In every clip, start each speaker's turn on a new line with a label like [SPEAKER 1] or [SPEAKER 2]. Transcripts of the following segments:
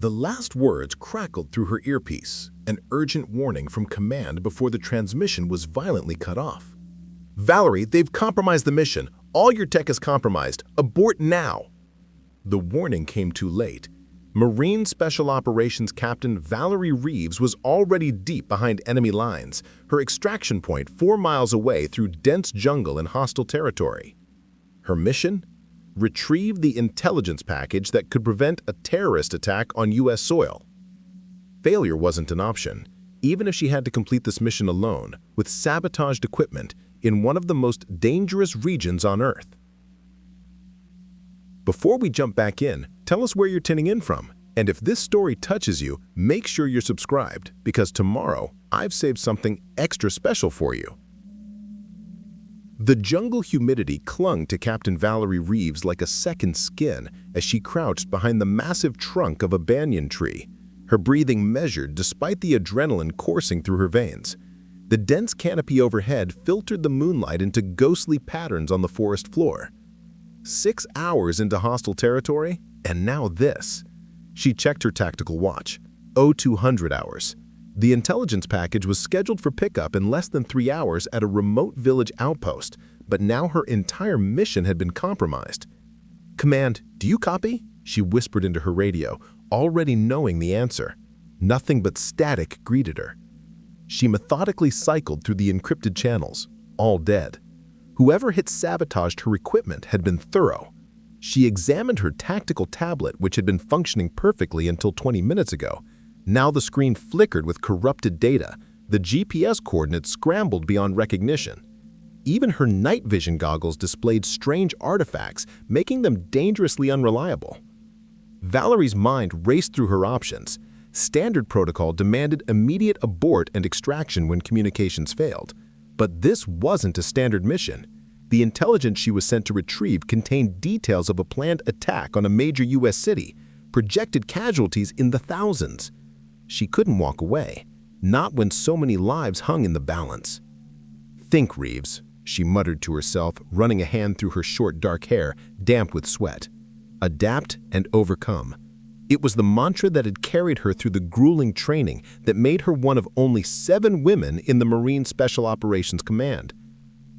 [SPEAKER 1] The last words crackled through her earpiece, an urgent warning from command before the transmission was violently cut off. "Valerie, they've compromised the mission. All your tech is compromised. Abort now!" The warning came too late. Marine Special Operations Captain Valerie Reeves was already deep behind enemy lines, her extraction point 4 miles away through dense jungle and hostile territory. Her mission? Retrieve the intelligence package that could prevent a terrorist attack on U.S. soil. Failure wasn't an option, even if she had to complete this mission alone, with sabotaged equipment in one of the most dangerous regions on Earth. Before we jump back in, tell us where you're tuning in from. And if this story touches you, make sure you're subscribed, because tomorrow I've saved something extra special for you. The jungle humidity clung to Captain Valerie Reeves like a second skin as she crouched behind the massive trunk of a banyan tree, her breathing measured despite the adrenaline coursing through her veins. The dense canopy overhead filtered the moonlight into ghostly patterns on the forest floor. 6 hours into hostile territory, and now this. She checked her tactical watch. 0200 hours. The intelligence package was scheduled for pickup in less than 3 hours at a remote village outpost, but now her entire mission had been compromised. "Command, do you copy?" she whispered into her radio, already knowing the answer. Nothing but static greeted her. She methodically cycled through the encrypted channels, all dead. Whoever had sabotaged her equipment had been thorough. She examined her tactical tablet, which had been functioning perfectly until 20 minutes ago. Now the screen flickered with corrupted data, the GPS coordinates scrambled beyond recognition. Even her night vision goggles displayed strange artifacts, making them dangerously unreliable. Valerie's mind raced through her options. Standard protocol demanded immediate abort and extraction when communications failed. But this wasn't a standard mission. The intelligence she was sent to retrieve contained details of a planned attack on a major U.S. city, projected casualties in the thousands. She couldn't walk away, not when so many lives hung in the balance. "Think, Reeves," she muttered to herself, running a hand through her short dark hair, damp with sweat. "Adapt and overcome." It was the mantra that had carried her through the grueling training that made her one of only 7 women in the Marine Special Operations Command.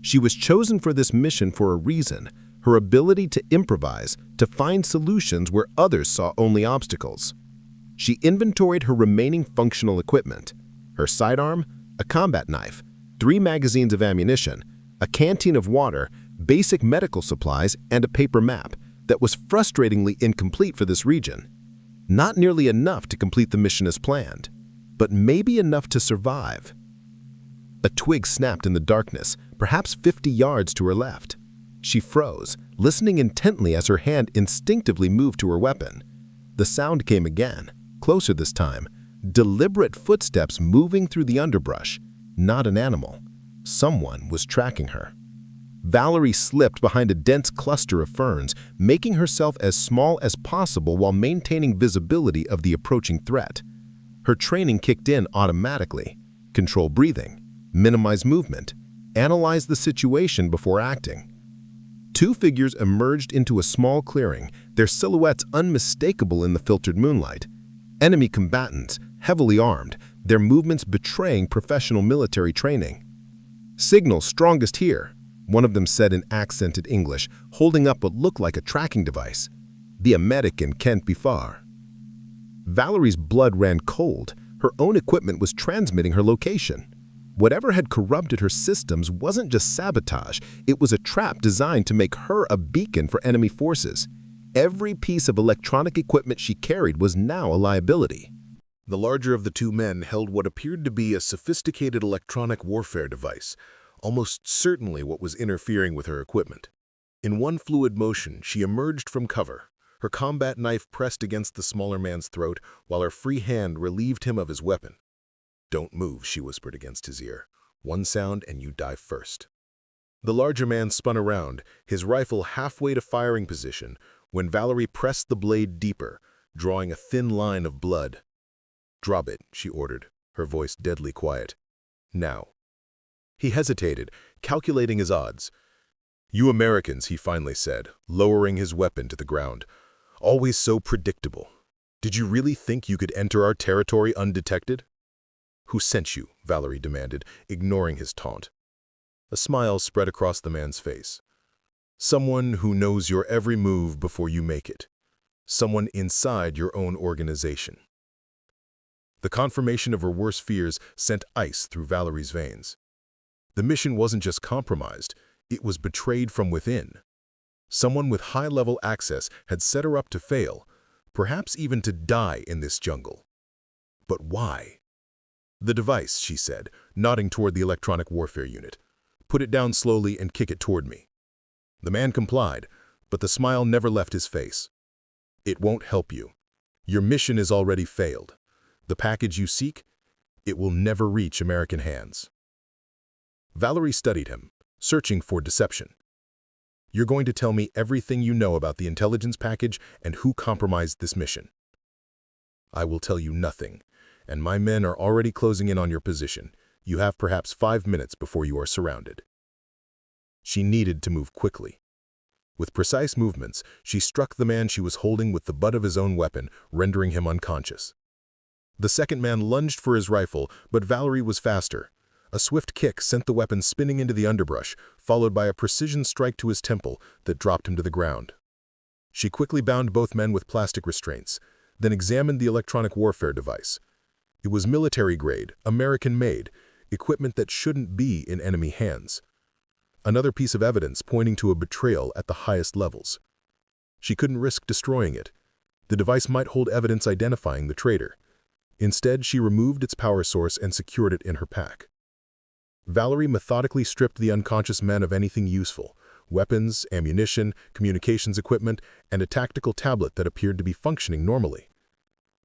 [SPEAKER 1] She was chosen for this mission for a reason: her ability to improvise, to find solutions where others saw only obstacles. She inventoried her remaining functional equipment: her sidearm, a combat knife, 3 magazines of ammunition, a canteen of water, basic medical supplies, and a paper map that was frustratingly incomplete for this region. Not nearly enough to complete the mission as planned, but maybe enough to survive. A twig snapped in the darkness, perhaps 50 yards to her left. She froze, listening intently as her hand instinctively moved to her weapon. The sound came again, closer this time, deliberate footsteps moving through the underbrush. Not an animal. Someone was tracking her. Valerie slipped behind a dense cluster of ferns, making herself as small as possible while maintaining visibility of the approaching threat. Her training kicked in automatically. Control breathing, minimize movement, analyze the situation before acting. 2 figures emerged into a small clearing, their silhouettes unmistakable in the filtered moonlight. Enemy combatants, heavily armed, their movements betraying professional military training. "Signal strongest here," one of them said in accented English, holding up what looked like a tracking device. "The American can't be far." Valerie's blood ran cold. Her own equipment was transmitting her location. Whatever had corrupted her systems wasn't just sabotage, it was a trap designed to make her a beacon for enemy forces. Every piece of electronic equipment she carried was now a liability.
[SPEAKER 2] The larger of the 2 men held what appeared to be a sophisticated electronic warfare device, almost certainly what was interfering with her equipment. In one fluid motion, she emerged from cover, her combat knife pressed against the smaller man's throat, while her free hand relieved him of his weapon. "Don't move," she whispered against his ear. "One sound and you die first." The larger man spun around, his rifle halfway to firing position, when Valerie pressed the blade deeper, drawing a thin line of blood. "Drop it," she ordered, her voice deadly quiet. "Now." He hesitated, calculating his odds. "You Americans," he finally said, lowering his weapon to the ground. "Always so predictable. Did you really think you could enter our territory undetected? Who sent you? Valerie demanded, ignoring his taunt. A smile spread across the man's face. Someone who knows your every move before you make it. Someone inside your own organization. The confirmation of her worst fears sent ice through Valerie's veins. The mission wasn't just compromised, it was betrayed from within. Someone with high-level access had set her up to fail, perhaps even to die in this jungle. But why? The device, she said, nodding toward the electronic warfare unit. Put it down slowly and kick it toward me. The man complied, but the smile never left his face. It won't help you. Your mission is already failed. The package you seek, it will never reach American hands. Valerie studied him, searching for deception. You're going to tell me everything you know about the intelligence package and who compromised this mission. I will tell you nothing, and my men are already closing in on your position. You have perhaps 5 minutes before you are surrounded. She needed to move quickly. With precise movements, she struck the man she was holding with the butt of his own weapon, rendering him unconscious. The second man lunged for his rifle, but Valerie was faster. A swift kick sent the weapon spinning into the underbrush, followed by a precision strike to his temple that dropped him to the ground. She quickly bound both men with plastic restraints, then examined the electronic warfare device. It was military-grade, American-made, equipment that shouldn't be in enemy hands. Another piece of evidence pointing to a betrayal at the highest levels. She couldn't risk destroying it. The device might hold evidence identifying the traitor. Instead, she removed its power source and secured it in her pack. Valerie methodically stripped the unconscious men of anything useful: weapons, ammunition, communications equipment, and a tactical tablet that appeared to be functioning normally.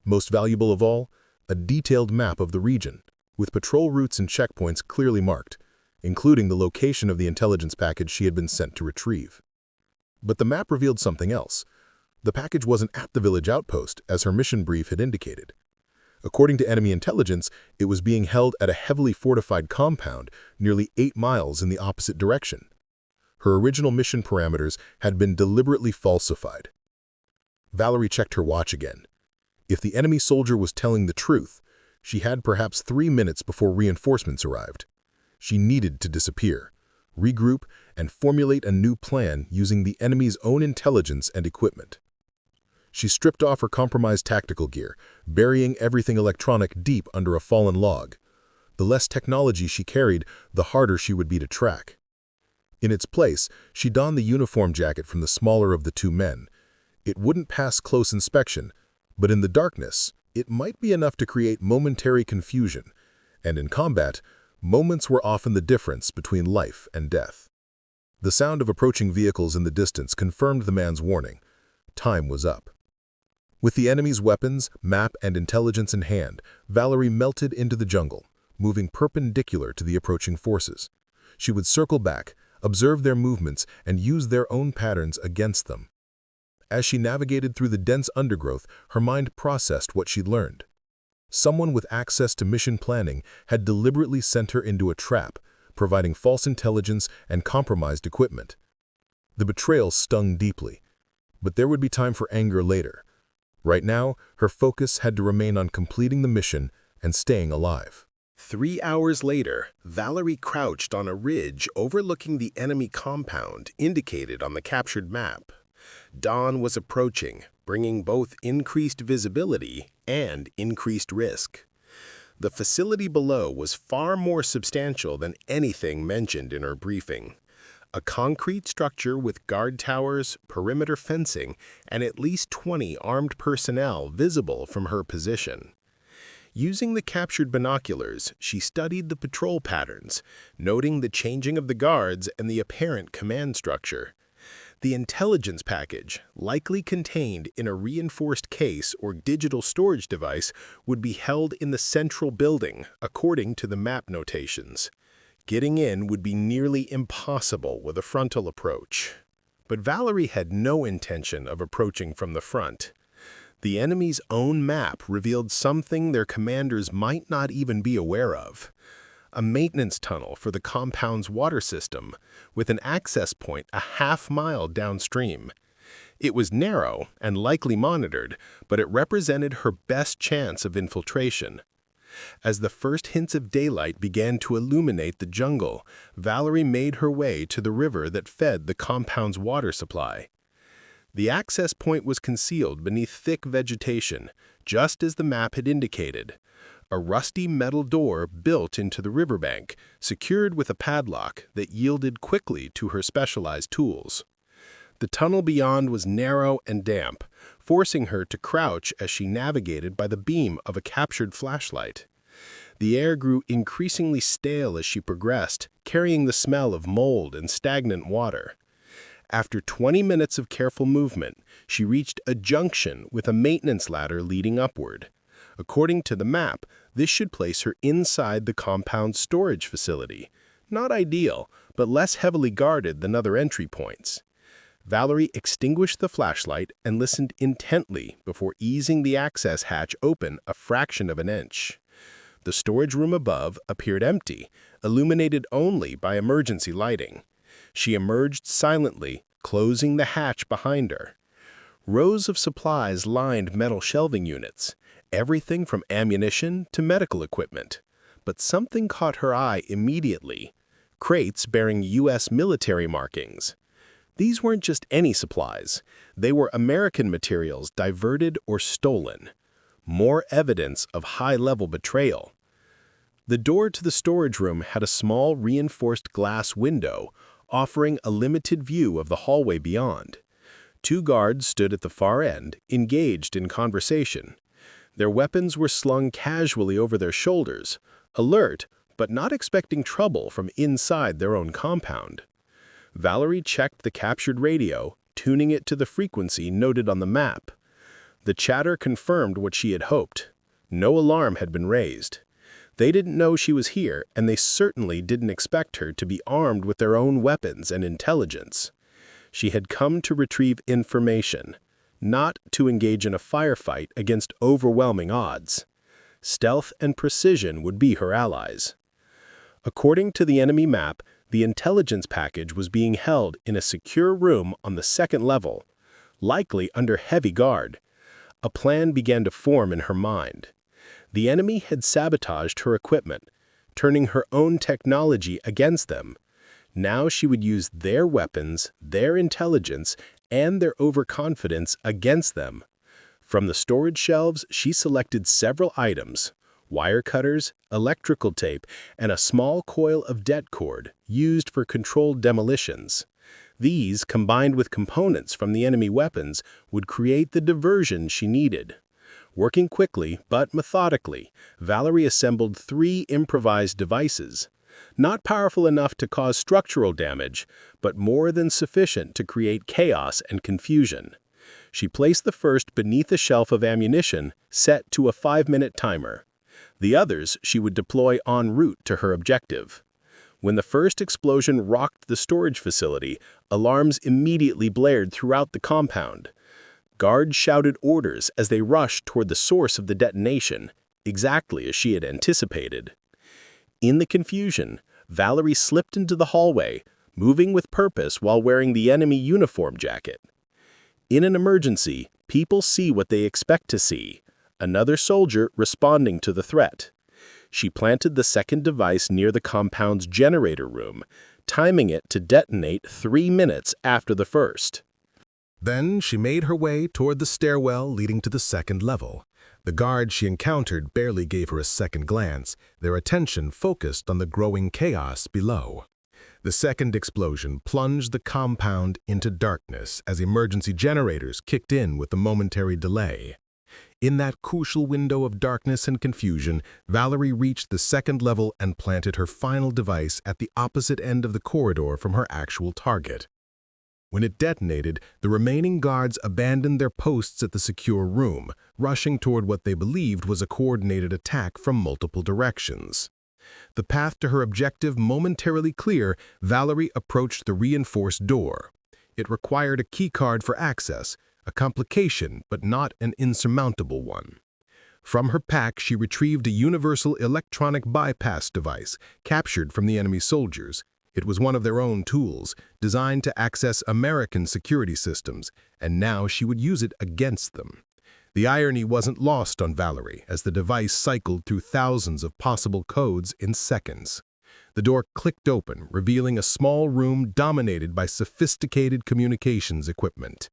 [SPEAKER 2] Most valuable of all, a detailed map of the region, with patrol routes and checkpoints clearly marked, including the location of the intelligence package she had been sent to retrieve. But the map revealed something else. The package wasn't at the village outpost, as her mission brief had indicated. According to enemy intelligence, it was being held at a heavily fortified compound nearly 8 miles in the opposite direction. Her original mission parameters had been deliberately falsified. Valerie checked her watch again. If the enemy soldier was telling the truth, she had perhaps 3 minutes before reinforcements arrived. She needed to disappear, regroup, and formulate a new plan using the enemy's own intelligence and equipment. She stripped off her compromised tactical gear, burying everything electronic deep under a fallen log. The less technology she carried, the harder she would be to track. In its place, she donned the uniform jacket from the smaller of the 2 men. It wouldn't pass close inspection, but in the darkness, it might be enough to create momentary confusion. And in combat, moments were often the difference between life and death. The sound of approaching vehicles in the distance confirmed the man's warning. Time was up. With the enemy's weapons, map, and intelligence in hand, Valerie melted into the jungle, moving perpendicular to the approaching forces. She would circle back, observe their movements, and use their own patterns against them. As she navigated through the dense undergrowth, her mind processed what she'd learned. Someone with access to mission planning had deliberately sent her into a trap, providing false intelligence and compromised equipment. The betrayal stung deeply, but there would be time for anger later. Right now, her focus had to remain on completing the mission and staying alive.
[SPEAKER 1] 3 hours later, Valerie crouched on a ridge overlooking the enemy compound indicated on the captured map. Dawn was approaching, bringing both increased visibility and increased risk. The facility below was far more substantial than anything mentioned in her briefing. A concrete structure with guard towers, perimeter fencing, and at least 20 armed personnel visible from her position. Using the captured binoculars, she studied the patrol patterns, noting the changing of the guards and the apparent command structure. The intelligence package, likely contained in a reinforced case or digital storage device, would be held in the central building, according to the map notations. Getting in would be nearly impossible with a frontal approach. But Valerie had no intention of approaching from the front. The enemy's own map revealed something their commanders might not even be aware of. A maintenance tunnel for the compound's water system, with an access point a half-mile downstream. It was narrow and likely monitored, but it represented her best chance of infiltration. As the first hints of daylight began to illuminate the jungle, Valerie made her way to the river that fed the compound's water supply. The access point was concealed beneath thick vegetation, just as the map had indicated. A rusty metal door built into the riverbank, secured with a padlock that yielded quickly to her specialized tools. The tunnel beyond was narrow and damp, forcing her to crouch as she navigated by the beam of a captured flashlight. The air grew increasingly stale as she progressed, carrying the smell of mold and stagnant water. After 20 minutes of careful movement, she reached a junction with a maintenance ladder leading upward. According to the map, this should place her inside the compound's storage facility. Not ideal, but less heavily guarded than other entry points. Valerie extinguished the flashlight and listened intently before easing the access hatch open a fraction of an inch. The storage room above appeared empty, illuminated only by emergency lighting. She emerged silently, closing the hatch behind her. Rows of supplies lined metal shelving units, everything from ammunition to medical equipment. But something caught her eye immediately: crates bearing U.S. military markings. These weren't just any supplies. They were American materials diverted or stolen. More evidence of high-level betrayal. The door to the storage room had a small reinforced glass window, offering a limited view of the hallway beyond. 2 guards stood at the far end, engaged in conversation. Their weapons were slung casually over their shoulders, alert but not expecting trouble from inside their own compound. Valerie checked the captured radio, tuning it to the frequency noted on the map. The chatter confirmed what she had hoped. No alarm had been raised. They didn't know she was here, and they certainly didn't expect her to be armed with their own weapons and intelligence. She had come to retrieve information, not to engage in a firefight against overwhelming odds. Stealth and precision would be her allies. According to the enemy map, the intelligence package was being held in a secure room on the 2nd level, likely under heavy guard. A plan began to form in her mind. The enemy had sabotaged her equipment, turning her own technology against them. Now she would use their weapons, their intelligence, and their overconfidence against them. From the storage shelves, she selected several items: wire cutters, electrical tape, and a small coil of det cord used for controlled demolitions. These, combined with components from the enemy weapons, would create the diversion she needed. Working quickly but methodically, Valerie assembled 3 improvised devices. Not powerful enough to cause structural damage, but more than sufficient to create chaos and confusion. She placed the first beneath a shelf of ammunition, set to a 5-minute timer. The others she would deploy en route to her objective. When the first explosion rocked the storage facility, alarms immediately blared throughout the compound. Guards shouted orders as they rushed toward the source of the detonation, exactly as she had anticipated. In the confusion, Valerie slipped into the hallway, moving with purpose while wearing the enemy uniform jacket. In an emergency, people see what they expect to see: another soldier responding to the threat. She planted the second device near the compound's generator room, timing it to detonate 3 minutes after the first.
[SPEAKER 2] Then she made her way toward the stairwell leading to the 2nd level. The guards she encountered barely gave her a second glance, their attention focused on the growing chaos below. The second explosion plunged the compound into darkness as emergency generators kicked in with a momentary delay. In that crucial window of darkness and confusion, Valerie reached the 2nd level and planted her final device at the opposite end of the corridor from her actual target. When it detonated, the remaining guards abandoned their posts at the secure room, rushing toward what they believed was a coordinated attack from multiple directions. The path to her objective momentarily clear, Valerie approached the reinforced door. It required a keycard for access, a complication but not an insurmountable one. From her pack, she retrieved a universal electronic bypass device captured from the enemy soldiers. It was one of their own tools, designed to access American security systems, and now she would use it against them. The irony wasn't lost on Valerie, as the device cycled through thousands of possible codes in seconds. The door clicked open, revealing a small room dominated by sophisticated communications equipment.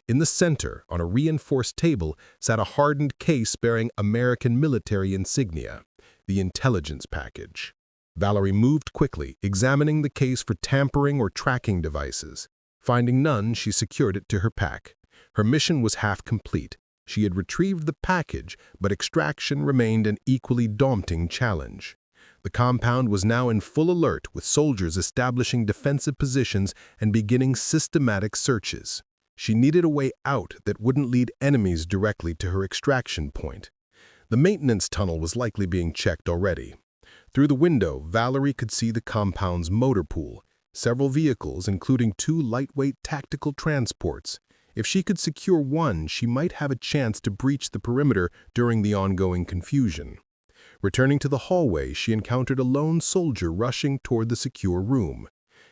[SPEAKER 2] In the center, on a reinforced table, sat a hardened case bearing American military insignia, the intelligence package. Valerie moved quickly, examining the case for tampering or tracking devices. Finding none, she secured it to her pack. Her mission was half complete. She had retrieved the package, but extraction remained an equally daunting challenge. The compound was now in full alert, with soldiers establishing defensive positions and beginning systematic searches. She needed a way out that wouldn't lead enemies directly to her extraction point. The maintenance tunnel was likely being checked already. Through the window, Valerie could see the compound's motor pool, several vehicles, including 2 lightweight tactical transports. If she could secure one, she might have a chance to breach the perimeter during the ongoing confusion. Returning to the hallway, she encountered a lone soldier rushing toward the secure room.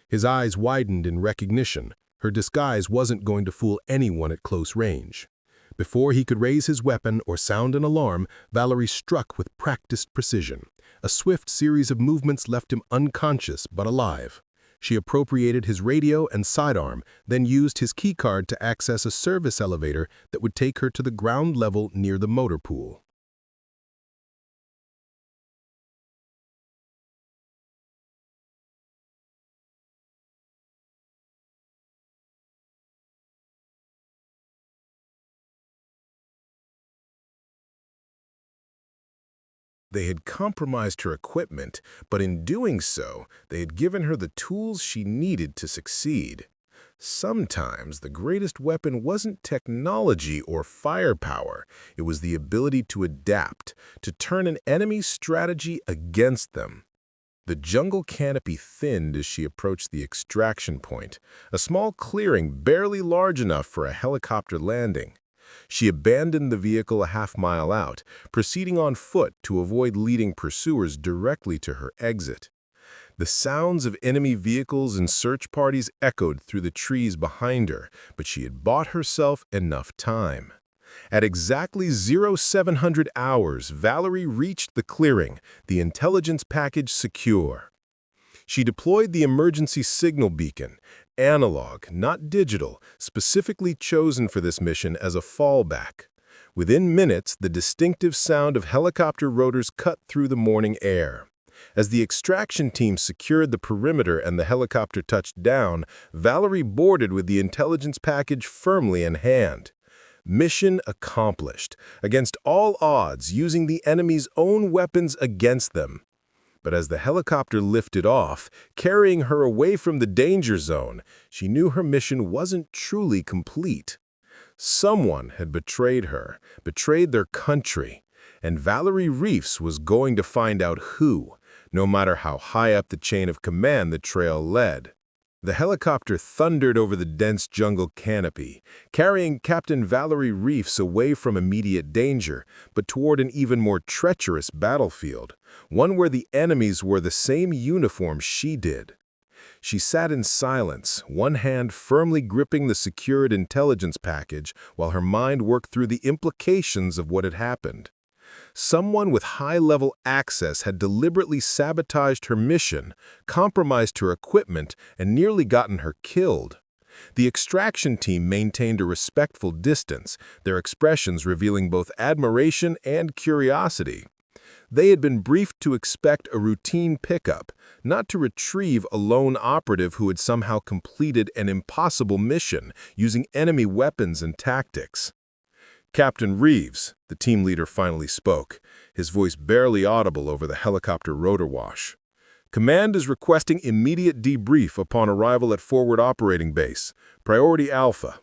[SPEAKER 2] His eyes widened in recognition. Her disguise wasn't going to fool anyone at close range. Before he could raise his weapon or sound an alarm, Valerie struck with practiced precision. A swift series of movements left him unconscious but alive. She appropriated his radio and sidearm, then used his keycard to access a service elevator that would take her to the ground level near the motor pool.
[SPEAKER 1] They had compromised her equipment, but in doing so, they had given her the tools she needed to succeed. Sometimes the greatest weapon wasn't technology or firepower, it was the ability to adapt, to turn an enemy's strategy against them. The jungle canopy thinned as she approached the extraction point, a small clearing barely large enough for a helicopter landing. She abandoned the vehicle a half-mile out, proceeding on foot to avoid leading pursuers directly to her exit. The sounds of enemy vehicles and search parties echoed through the trees behind her, but she had bought herself enough time. At exactly 0700 hours, Valerie reached the clearing, the intelligence package secure. She deployed the emergency signal beacon, analog, not digital, specifically chosen for this mission as a fallback. Within minutes, the distinctive sound of helicopter rotors cut through the morning air. As the extraction team secured the perimeter and the helicopter touched down, Valerie boarded with the intelligence package firmly in hand. Mission accomplished, against all odds, using the enemy's own weapons against them. But as the helicopter lifted off, carrying her away from the danger zone, she knew her mission wasn't truly complete. Someone had betrayed her, betrayed their country, and Valerie Reeves was going to find out who, no matter how high up the chain of command the trail led. The helicopter thundered over the dense jungle canopy, carrying Captain Valerie Reeves away from immediate danger, but toward an even more treacherous battlefield, one where the enemies wore the same uniform she did. She sat in silence, one hand firmly gripping the secured intelligence package while her mind worked through the implications of what had happened. Someone with high-level access had deliberately sabotaged her mission, compromised her equipment, and nearly gotten her killed. The extraction team maintained a respectful distance, their expressions revealing both admiration and curiosity. They had been briefed to expect a routine pickup, not to retrieve a lone operative who had somehow completed an impossible mission using enemy weapons and tactics. "Captain Reeves," the team leader finally spoke, his voice barely audible over the helicopter rotor wash. "Command is requesting immediate debrief upon arrival at forward operating base. Priority Alpha."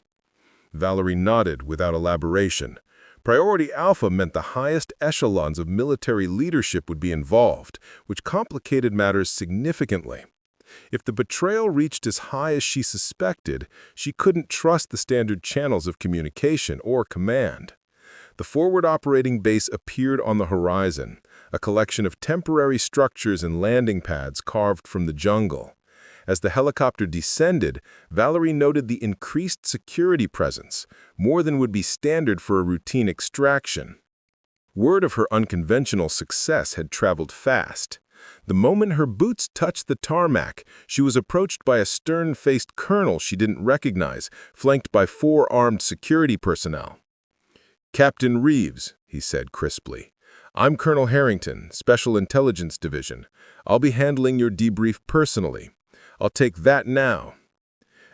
[SPEAKER 1] Valerie nodded without elaboration. Priority Alpha meant the highest echelons of military leadership would be involved, which complicated matters significantly. If the betrayal reached as high as she suspected, she couldn't trust the standard channels of communication or command. The forward operating base appeared on the horizon, a collection of temporary structures and landing pads carved from the jungle. As the helicopter descended, Valerie noted the increased security presence, more than would be standard for a routine extraction. Word of her unconventional success had traveled fast. The moment her boots touched the tarmac, she was approached by a stern-faced colonel she didn't recognize, flanked by 4 armed security personnel. "Captain Reeves," he said crisply. "I'm Colonel Harrington, Special Intelligence Division. I'll be handling your debrief personally. I'll take that now."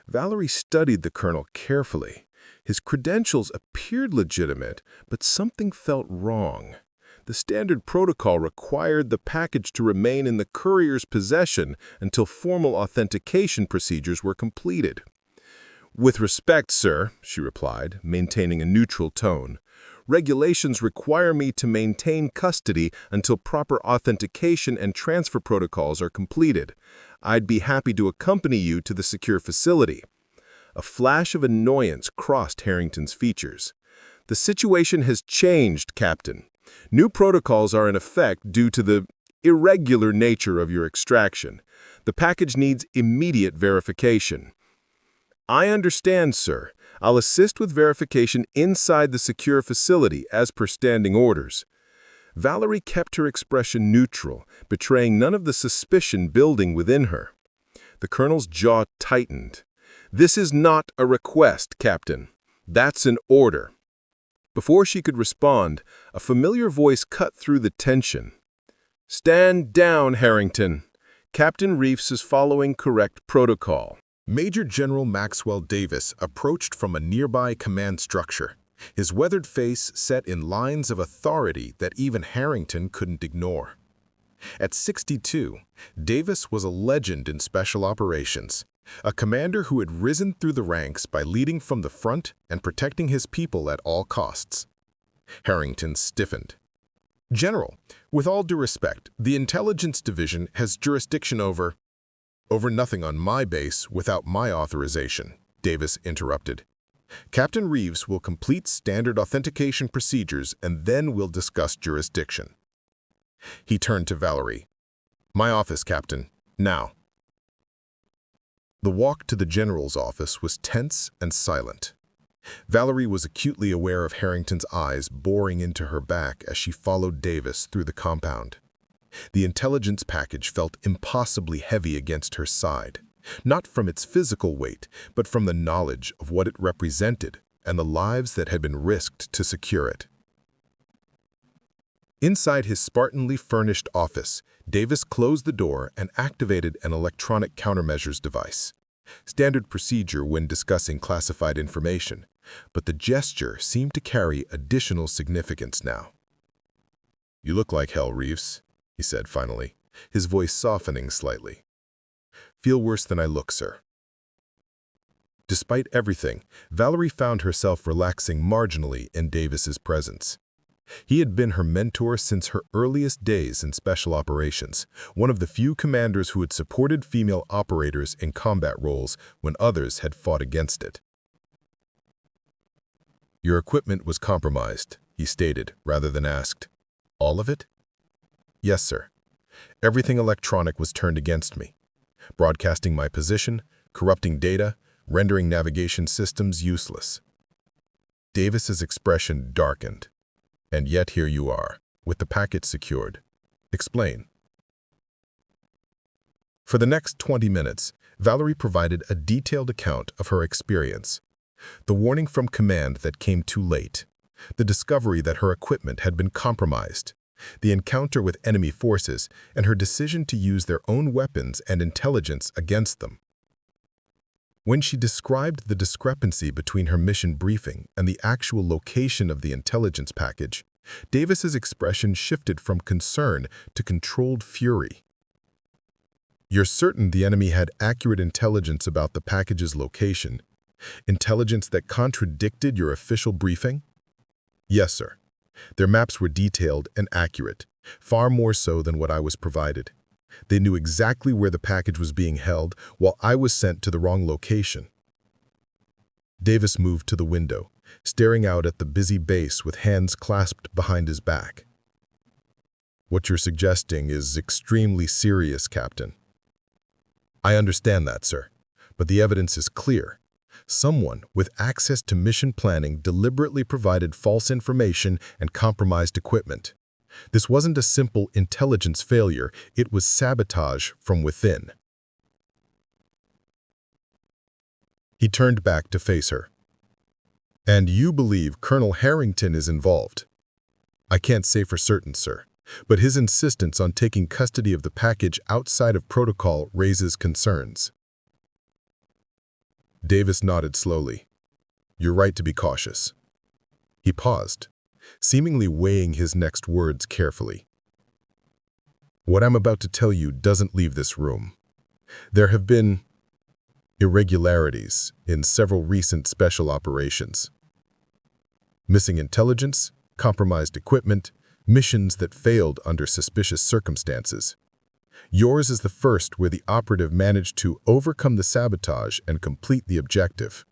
[SPEAKER 1] Valerie studied the colonel carefully. His credentials appeared legitimate, but something felt wrong. The standard protocol required the package to remain in the courier's possession until formal authentication procedures were completed. "With respect, sir," she replied, maintaining a neutral tone, "regulations require me to maintain custody until proper authentication and transfer protocols are completed. I'd be happy to accompany you to the secure facility." A flash of annoyance crossed Harrington's features. "The situation has changed, Captain. New protocols are in effect due to the irregular nature of your extraction. The package needs immediate verification." "I understand, sir. I'll assist with verification inside the secure facility as per standing orders." Valerie kept her expression neutral, betraying none of the suspicion building within her. The colonel's jaw tightened. "This is not a request, Captain. That's an order." Before she could respond, a familiar voice cut through the tension. "Stand down, Harrington. Captain Reeves is following correct protocol."
[SPEAKER 2] Major General Maxwell Davis approached from a nearby command structure, his weathered face set in lines of authority that even Harrington couldn't ignore. At 62, Davis was a legend in special operations, a commander who had risen through the ranks by leading from the front and protecting his people at all costs. Harrington stiffened. "General, with all due respect, the Intelligence Division has jurisdiction over nothing on my base without my authorization," Davis interrupted. "Captain Reeves will complete standard authentication procedures and then we'll discuss jurisdiction." He turned to Valerie. "My office, Captain. Now." The walk to the general's office was tense and silent. Valerie was acutely aware of Harrington's eyes boring into her back as she followed Davis through the compound. The intelligence package felt impossibly heavy against her side, not from its physical weight, but from the knowledge of what it represented and the lives that had been risked to secure it. Inside his Spartanly furnished office, Davis closed the door and activated an electronic countermeasures device. Standard procedure when discussing classified information, but the gesture seemed to carry additional significance now. "You look like hell, Reeves," he said finally, his voice softening slightly. "Feel worse than I look, sir." Despite everything, Valerie found herself relaxing marginally in Davis's presence. He had been her mentor since her earliest days in special operations, one of the few commanders who had supported female operators in combat roles when others had fought against it. "Your equipment was compromised," he stated, rather than asked. "All of it?" "Yes, sir. Everything electronic was turned against me, broadcasting my position, corrupting data, rendering navigation systems useless." Davis's expression darkened. "And yet here you are, with the packet secured. Explain." For the next 20 minutes, Valerie provided a detailed account of her experience. The warning from command that came too late, the discovery that her equipment had been compromised, the encounter with enemy forces, and her decision to use their own weapons and intelligence against them. When she described the discrepancy between her mission briefing and the actual location of the intelligence package, Davis's expression shifted from concern to controlled fury. "You're certain the enemy had accurate intelligence about the package's location? Intelligence that contradicted your official briefing?" "Yes, sir. Their maps were detailed and accurate, far more so than what I was provided. They knew exactly where the package was being held, while I was sent to the wrong location." Davis moved to the window, staring out at the busy base with hands clasped behind his back. "What you're suggesting is extremely serious, Captain." I understand that, sir. But the evidence is clear. Someone with access to mission planning deliberately provided false information and compromised equipment. This wasn't a simple intelligence failure, it was sabotage from within. He turned back to face her. And you believe Colonel Harrington is involved? I can't say for certain, sir, but his insistence on taking custody of the package outside of protocol raises concerns. Davis nodded slowly. You're right to be cautious. He paused, seemingly weighing his next words carefully. What I'm about to tell you doesn't leave this room. There have been irregularities in several recent special operations. Missing intelligence, compromised equipment, missions that failed under suspicious circumstances. Yours is the first where the operative managed to overcome the sabotage and complete the objective.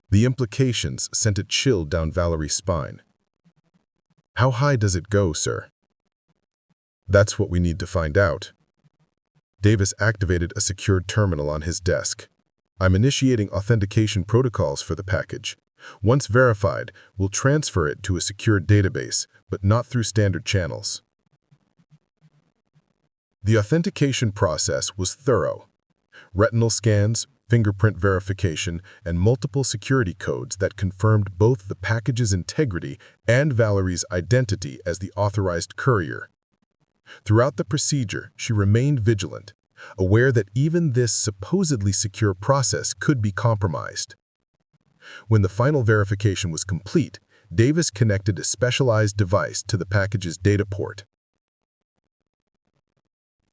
[SPEAKER 2] The implications sent a chill down Valerie's spine. How high does it go, sir? That's what we need to find out. Davis activated a secured terminal on his desk. I'm initiating authentication protocols for the package. Once verified, we'll transfer it to a secured database, but not through standard channels. The authentication process was thorough. Retinal scans, fingerprint verification, and multiple security codes that confirmed both the package's integrity and Valerie's identity as the authorized courier. Throughout the procedure, she remained vigilant, aware that even this supposedly secure process could be compromised. When the final verification was complete, Davis connected a specialized device to the package's data port.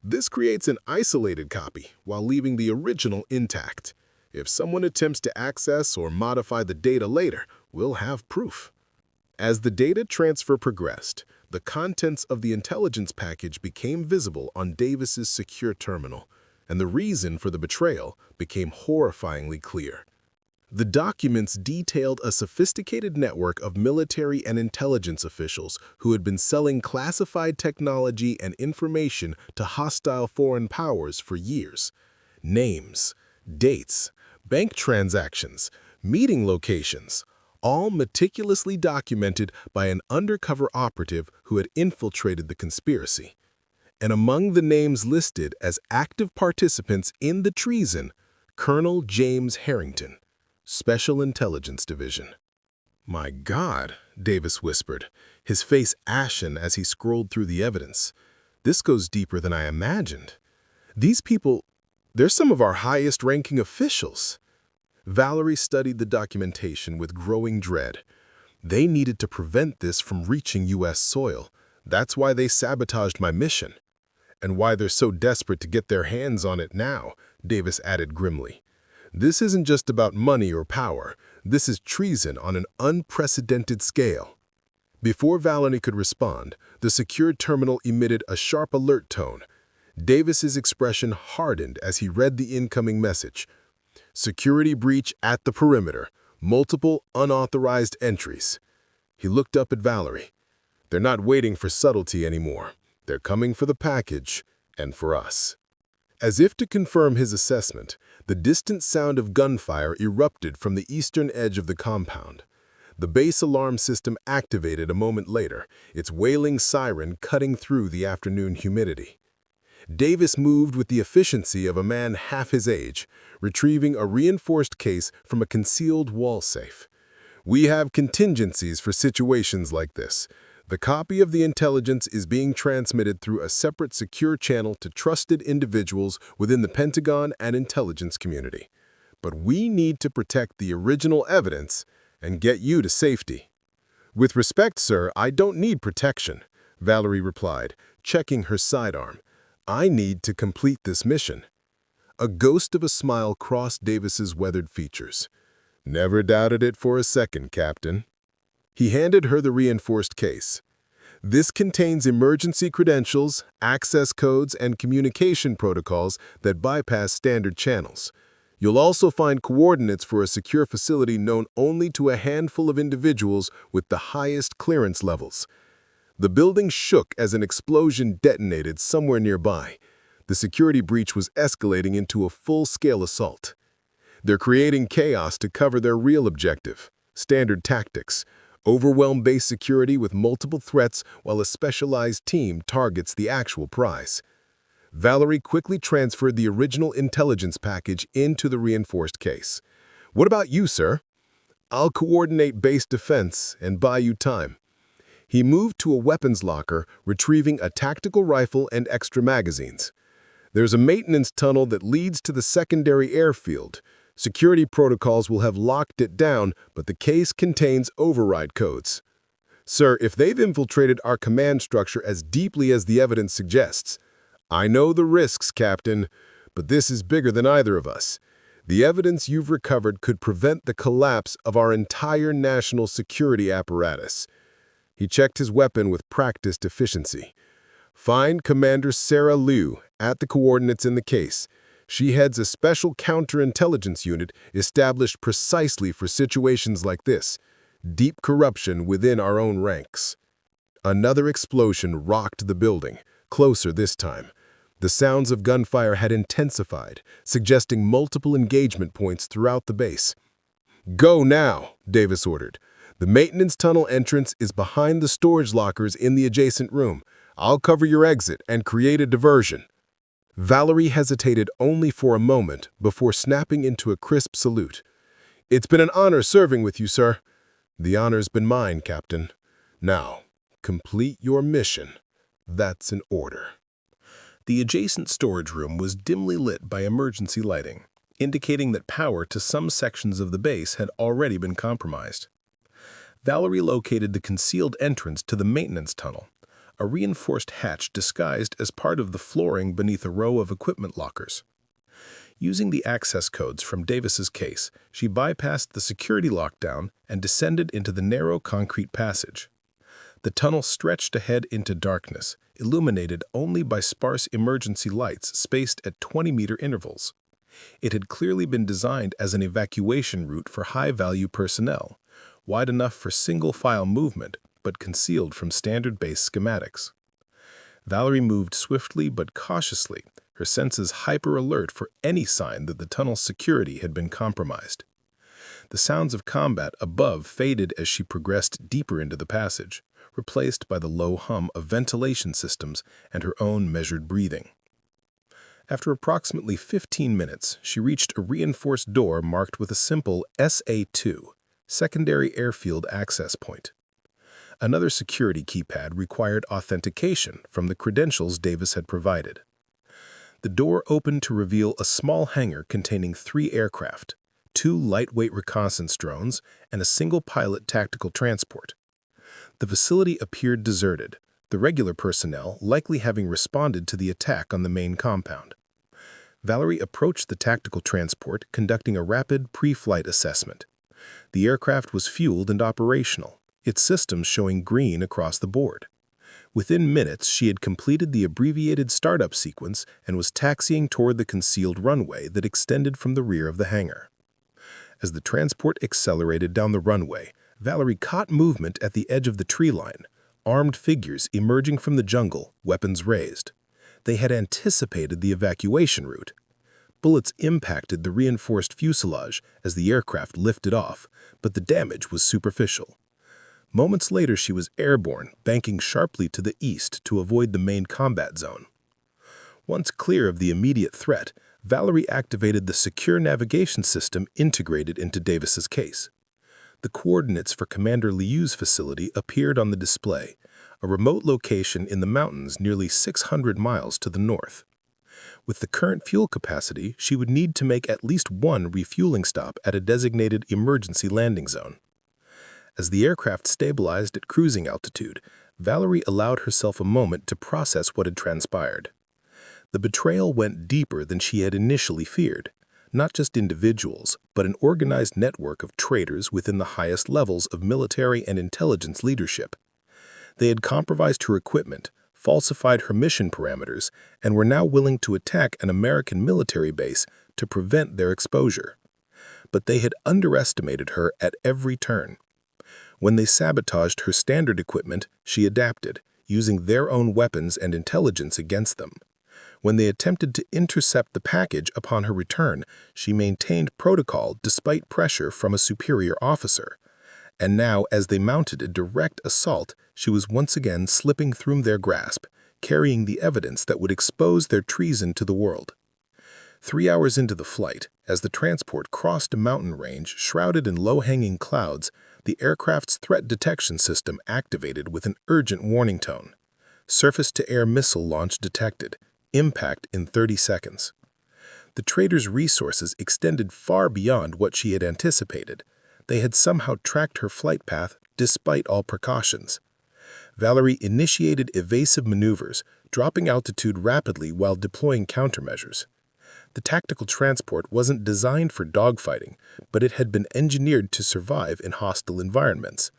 [SPEAKER 1] This creates an isolated copy while leaving the original intact. If someone attempts to access or modify the data later, we'll have proof. As the data transfer progressed, the contents of the intelligence package became visible on Davis's secure terminal, and the reason for the betrayal became horrifyingly clear. The documents detailed a sophisticated network of military and intelligence officials who had been selling classified technology and information to hostile foreign powers for years. Names, dates, bank transactions, meeting locations, all meticulously documented by an undercover operative who had infiltrated the conspiracy. And among the names listed as active participants in the treason, Colonel James Harrington, Special Intelligence Division. My God, Davis whispered, his face ashen as he scrolled through the evidence. This goes deeper than I imagined. These people, they're some of our highest-ranking officials. Valerie studied the documentation with growing dread. They needed to prevent this from reaching U.S. soil. That's why they sabotaged my mission. And why they're so desperate to get their hands on it now, Davis added grimly. This isn't just about money or power. This is treason on an unprecedented scale. Before Valerie could respond, the secured terminal emitted a sharp alert tone. Davis's expression hardened as he read the incoming message. Security breach at the perimeter. Multiple unauthorized entries. He looked up at Valerie. They're not waiting for subtlety anymore. They're coming for the package and for us. As if to confirm his assessment, the distant sound of gunfire erupted from the eastern edge of the compound. The base alarm system activated a moment later, its wailing siren cutting through the afternoon humidity. Davis moved with the efficiency of a man half his age, retrieving a reinforced case from a concealed wall safe. We have contingencies for situations like this. The copy of the intelligence is being transmitted through a separate secure channel to trusted individuals within the Pentagon and intelligence community. But we need to protect the original evidence and get you to safety. With respect, sir, I don't need protection, Valerie replied, checking her sidearm. I need to complete this mission. A ghost of a smile crossed Davis's weathered features. Never doubted it for a second, Captain. He handed her the reinforced case. This contains emergency credentials, access codes, and communication protocols that bypass standard channels. You'll also find coordinates for a secure facility known only to a handful of individuals with the highest clearance levels. The building shook as an explosion detonated somewhere nearby.
[SPEAKER 2] The security breach was escalating into a full-scale assault. They're creating chaos to cover their real objective, standard tactics, overwhelm base security with multiple threats while a specialized team targets the actual prize. Valerie quickly transferred the original intelligence package into the reinforced case. What about you, sir? I'll coordinate base defense and buy you time. He moved to a weapons locker, retrieving a tactical rifle and extra magazines. There's a maintenance tunnel that leads to the secondary airfield. Security protocols will have locked it down, but the case contains override codes. Sir, if they've infiltrated our command structure as deeply as the evidence suggests, I know the risks, Captain, but this is bigger than either of us. The evidence you've recovered could prevent the collapse of our entire national security apparatus. He checked his weapon with practiced efficiency. Find Commander Sarah Liu at the coordinates in the case. She heads a special counterintelligence unit established precisely for situations like this. Deep corruption within our own ranks. Another explosion rocked the building, closer this time. The sounds of gunfire had intensified, suggesting multiple engagement points throughout the base. Go now, Davis ordered. The maintenance tunnel entrance is behind the storage lockers in the adjacent room. I'll cover your exit and create a diversion. Valerie hesitated only for a moment before snapping into a crisp salute. It's been an honor serving with you, sir. The honor's been mine, Captain. Now, complete your mission. That's an order.
[SPEAKER 1] The adjacent storage room was dimly lit by emergency lighting, indicating that power to some sections of the base had already been compromised. Valerie located the concealed entrance to the maintenance tunnel, a reinforced hatch disguised as part of the flooring beneath a row of equipment lockers. Using the access codes from Davis's case, she bypassed the security lockdown and descended into the narrow concrete passage. The tunnel stretched ahead into darkness, illuminated only by sparse emergency lights spaced at 20-meter intervals. It had clearly been designed as an evacuation route for high-value personnel, wide enough for single-file movement, but concealed from standard base schematics. Valerie moved swiftly but cautiously, her senses hyper-alert for any sign that the tunnel's security had been compromised. The sounds of combat above faded as she progressed deeper into the passage, replaced by the low hum of ventilation systems and her own measured breathing. After approximately 15 minutes, she reached a reinforced door marked with a simple SA-2, Secondary Airfield Access Point. Another security keypad required authentication from the credentials Davis had provided. The door opened to reveal a small hangar containing 3 aircraft, 2 lightweight reconnaissance drones, and a single-pilot tactical transport. The facility appeared deserted, the regular personnel likely having responded to the attack on the main compound. Valerie approached the tactical transport, conducting a rapid pre-flight assessment. The aircraft was fueled and operational, its systems showing green across the board. Within minutes, she had completed the abbreviated startup sequence and was taxiing toward the concealed runway that extended from the rear of the hangar. As the transport accelerated down the runway, Valerie caught movement at the edge of the tree line, armed figures emerging from the jungle, weapons raised. They had anticipated the evacuation route. Bullets impacted the reinforced fuselage as the aircraft lifted off, but the damage was superficial. Moments later, she was airborne, banking sharply to the east to avoid the main combat zone. Once clear of the immediate threat, Valerie activated the secure navigation system integrated into Davis's case. The coordinates for Commander Liu's facility appeared on the display, a remote location in the mountains nearly 600 miles to the north. With the current fuel capacity, she would need to make at least one refueling stop at a designated emergency landing zone. As the aircraft stabilized at cruising altitude, Valerie allowed herself a moment to process what had transpired. The betrayal went deeper than she had initially feared. Not just individuals, but an organized network of traitors within the highest levels of military and intelligence leadership. They had compromised her equipment, falsified her mission parameters, and were now willing to attack an American military base to prevent their exposure. But they had underestimated her at every turn. When they sabotaged her standard equipment, she adapted, using their own weapons and intelligence against them.
[SPEAKER 2] When they attempted to intercept the package upon her return, she maintained protocol despite pressure from a superior officer. And now, as they mounted a direct assault, she was once again slipping through their grasp, carrying the evidence that would expose their treason to the world. 3 hours into the flight, as the transport crossed a mountain range shrouded in low-hanging clouds, the aircraft's threat detection system activated with an urgent warning tone. Surface-to-air missile launch detected. Impact in 30 seconds. The trader's resources extended far beyond what she had anticipated. They had somehow tracked her flight path despite all precautions. Valerie initiated evasive maneuvers, dropping altitude rapidly while deploying countermeasures. The tactical transport wasn't designed for dogfighting, but it had been engineered to survive in hostile environments.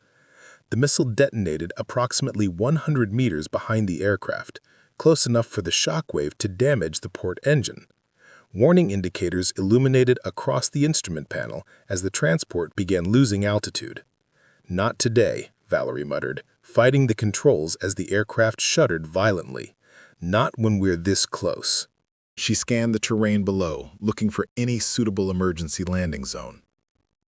[SPEAKER 2] The missile detonated approximately 100 meters behind the aircraft, close enough for the shockwave to damage the port engine. Warning indicators illuminated across the instrument panel as the transport began losing altitude. "Not today," Valerie muttered, fighting the controls as the aircraft shuddered violently. "Not when we're this close."
[SPEAKER 1] She scanned the terrain below, looking for any suitable emergency landing zone.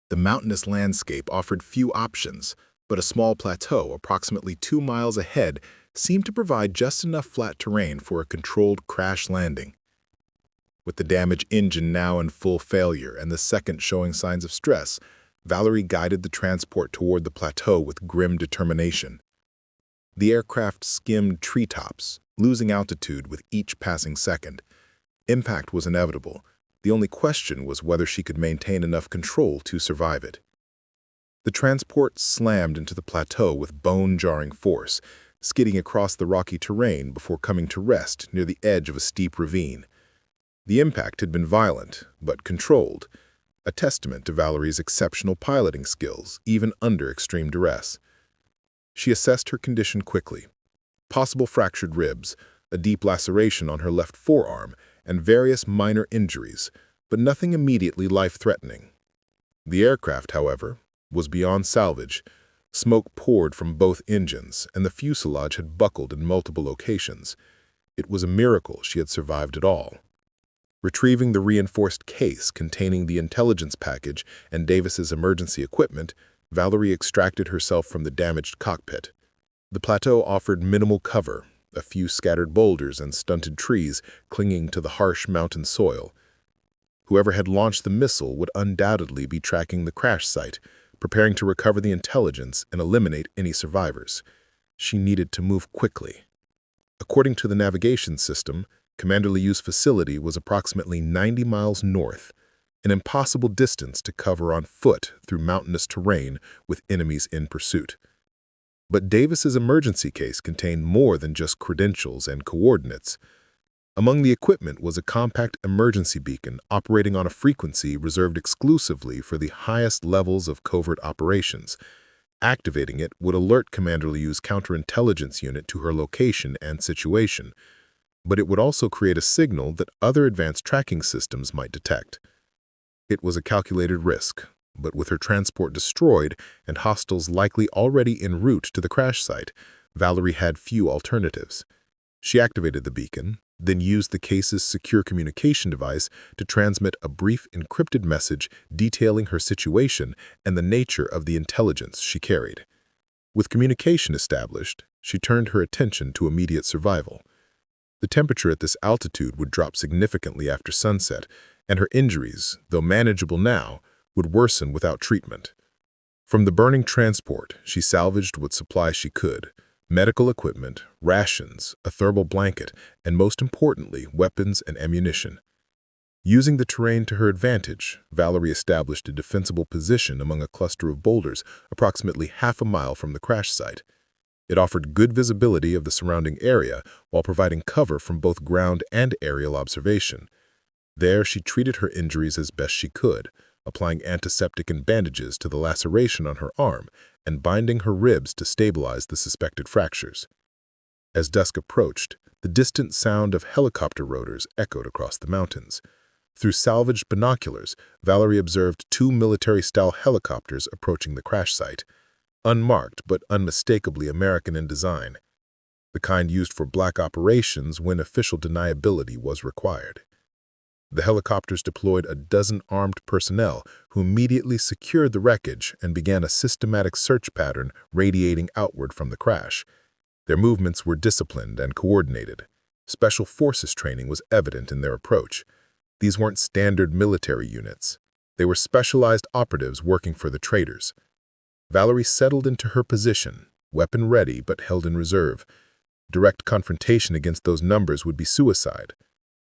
[SPEAKER 1] The mountainous landscape offered few options, but a small plateau approximately 2 miles ahead seemed to provide just enough flat terrain for a controlled crash landing. With the damaged engine now in full failure and the second showing signs of stress, Valerie guided the transport toward the plateau with grim determination. The aircraft skimmed treetops, losing altitude with each passing second. Impact was inevitable. The only question was whether she could maintain enough control to survive it. The transport slammed into the plateau with bone-jarring force, skidding across the rocky terrain before coming to rest near the edge of a steep ravine. The impact had been violent, but controlled, a testament to Valerie's exceptional piloting skills, even under extreme duress. She assessed her condition quickly. Possible fractured ribs, a deep laceration on her left forearm, and various minor injuries, but nothing immediately life-threatening. The aircraft, however, was beyond salvage. Smoke poured from both engines, and the fuselage had buckled in multiple locations. It was a miracle she had survived at all. Retrieving the reinforced case containing the intelligence package and Davis's emergency equipment, Valerie extracted herself from the damaged cockpit. The plateau offered minimal cover, a few scattered boulders and stunted trees clinging to the harsh mountain soil. Whoever had launched the missile would undoubtedly be tracking the crash site, preparing to recover the intelligence and eliminate any survivors. She needed to move quickly. According to the navigation system, Commander Liu's facility was approximately 90 miles north, an impossible distance to cover on foot through mountainous terrain with enemies in pursuit. But Davis's emergency case contained more than just credentials and coordinates. Among the equipment was a compact emergency beacon operating on a frequency reserved exclusively for the highest levels of covert operations. Activating it would alert Commander Liu's counterintelligence unit to her location and situation, but it would also create a signal that other advanced tracking systems might detect. It was a calculated risk, but with her transport destroyed and hostiles likely already en route to the crash site, Valerie had few alternatives. She activated the beacon, then used the case's secure communication device to transmit a brief encrypted message detailing her situation and the nature of the intelligence she carried. With communication established, she turned her attention to immediate survival. The temperature at this altitude would drop significantly after sunset, and her injuries, though manageable now, would worsen without treatment. From the burning transport, she salvaged what supplies she could: medical equipment, rations, a thermal blanket, and most importantly, weapons and ammunition. Using the terrain to her advantage, Valerie established a defensible position among a cluster of boulders approximately half a mile from the crash site. It offered good visibility of the surrounding area while providing cover from both ground and aerial observation. There, she treated her injuries as best she could, applying antiseptic and bandages to the laceration on her arm and binding her ribs to stabilize the suspected fractures. As dusk approached, the distant sound of helicopter rotors echoed across the mountains. Through salvaged binoculars, Valerie observed 2 military-style helicopters approaching the crash site, unmarked but unmistakably American in design.
[SPEAKER 2] the kind used for black operations when official deniability was required. The helicopters deployed a dozen armed personnel who immediately secured the wreckage and began a systematic search pattern radiating outward from the crash. Their movements were disciplined and coordinated. Special forces training was evident in their approach. These weren't standard military units. They were specialized operatives working for the traders. Valerie settled into her position, weapon ready but held in reserve. Direct confrontation against those numbers would be suicide.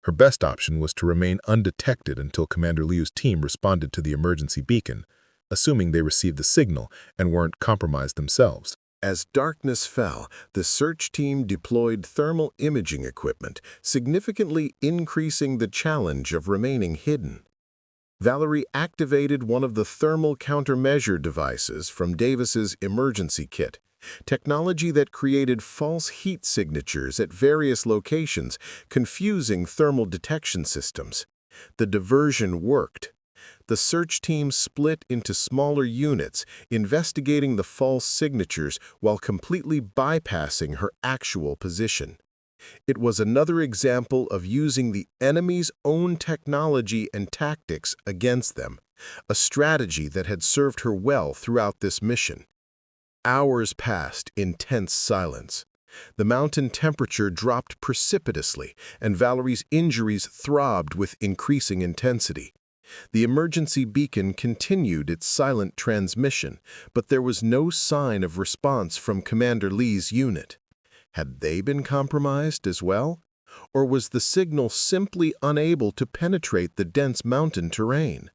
[SPEAKER 2] Her best option was to remain undetected until Commander Liu's team responded to the emergency beacon, assuming they received the signal and weren't compromised themselves.
[SPEAKER 1] As darkness fell, the search team deployed thermal imaging equipment, significantly increasing the challenge of remaining hidden. Valerie activated one of the thermal countermeasure devices from Davis's emergency kit, technology that created false heat signatures at various locations, confusing thermal detection systems. The diversion worked. The search team split into smaller units, investigating the false signatures while completely bypassing her actual position. It was another example of using the enemy's own technology and tactics against them, a strategy that had served her well throughout this mission. Hours passed in tense silence. The mountain temperature dropped precipitously, and Valerie's injuries throbbed with increasing intensity. The emergency beacon continued its silent transmission, but there was no sign of response from Commander Li's unit. Had they been compromised as well? Or was the signal simply unable to penetrate the dense mountain terrain?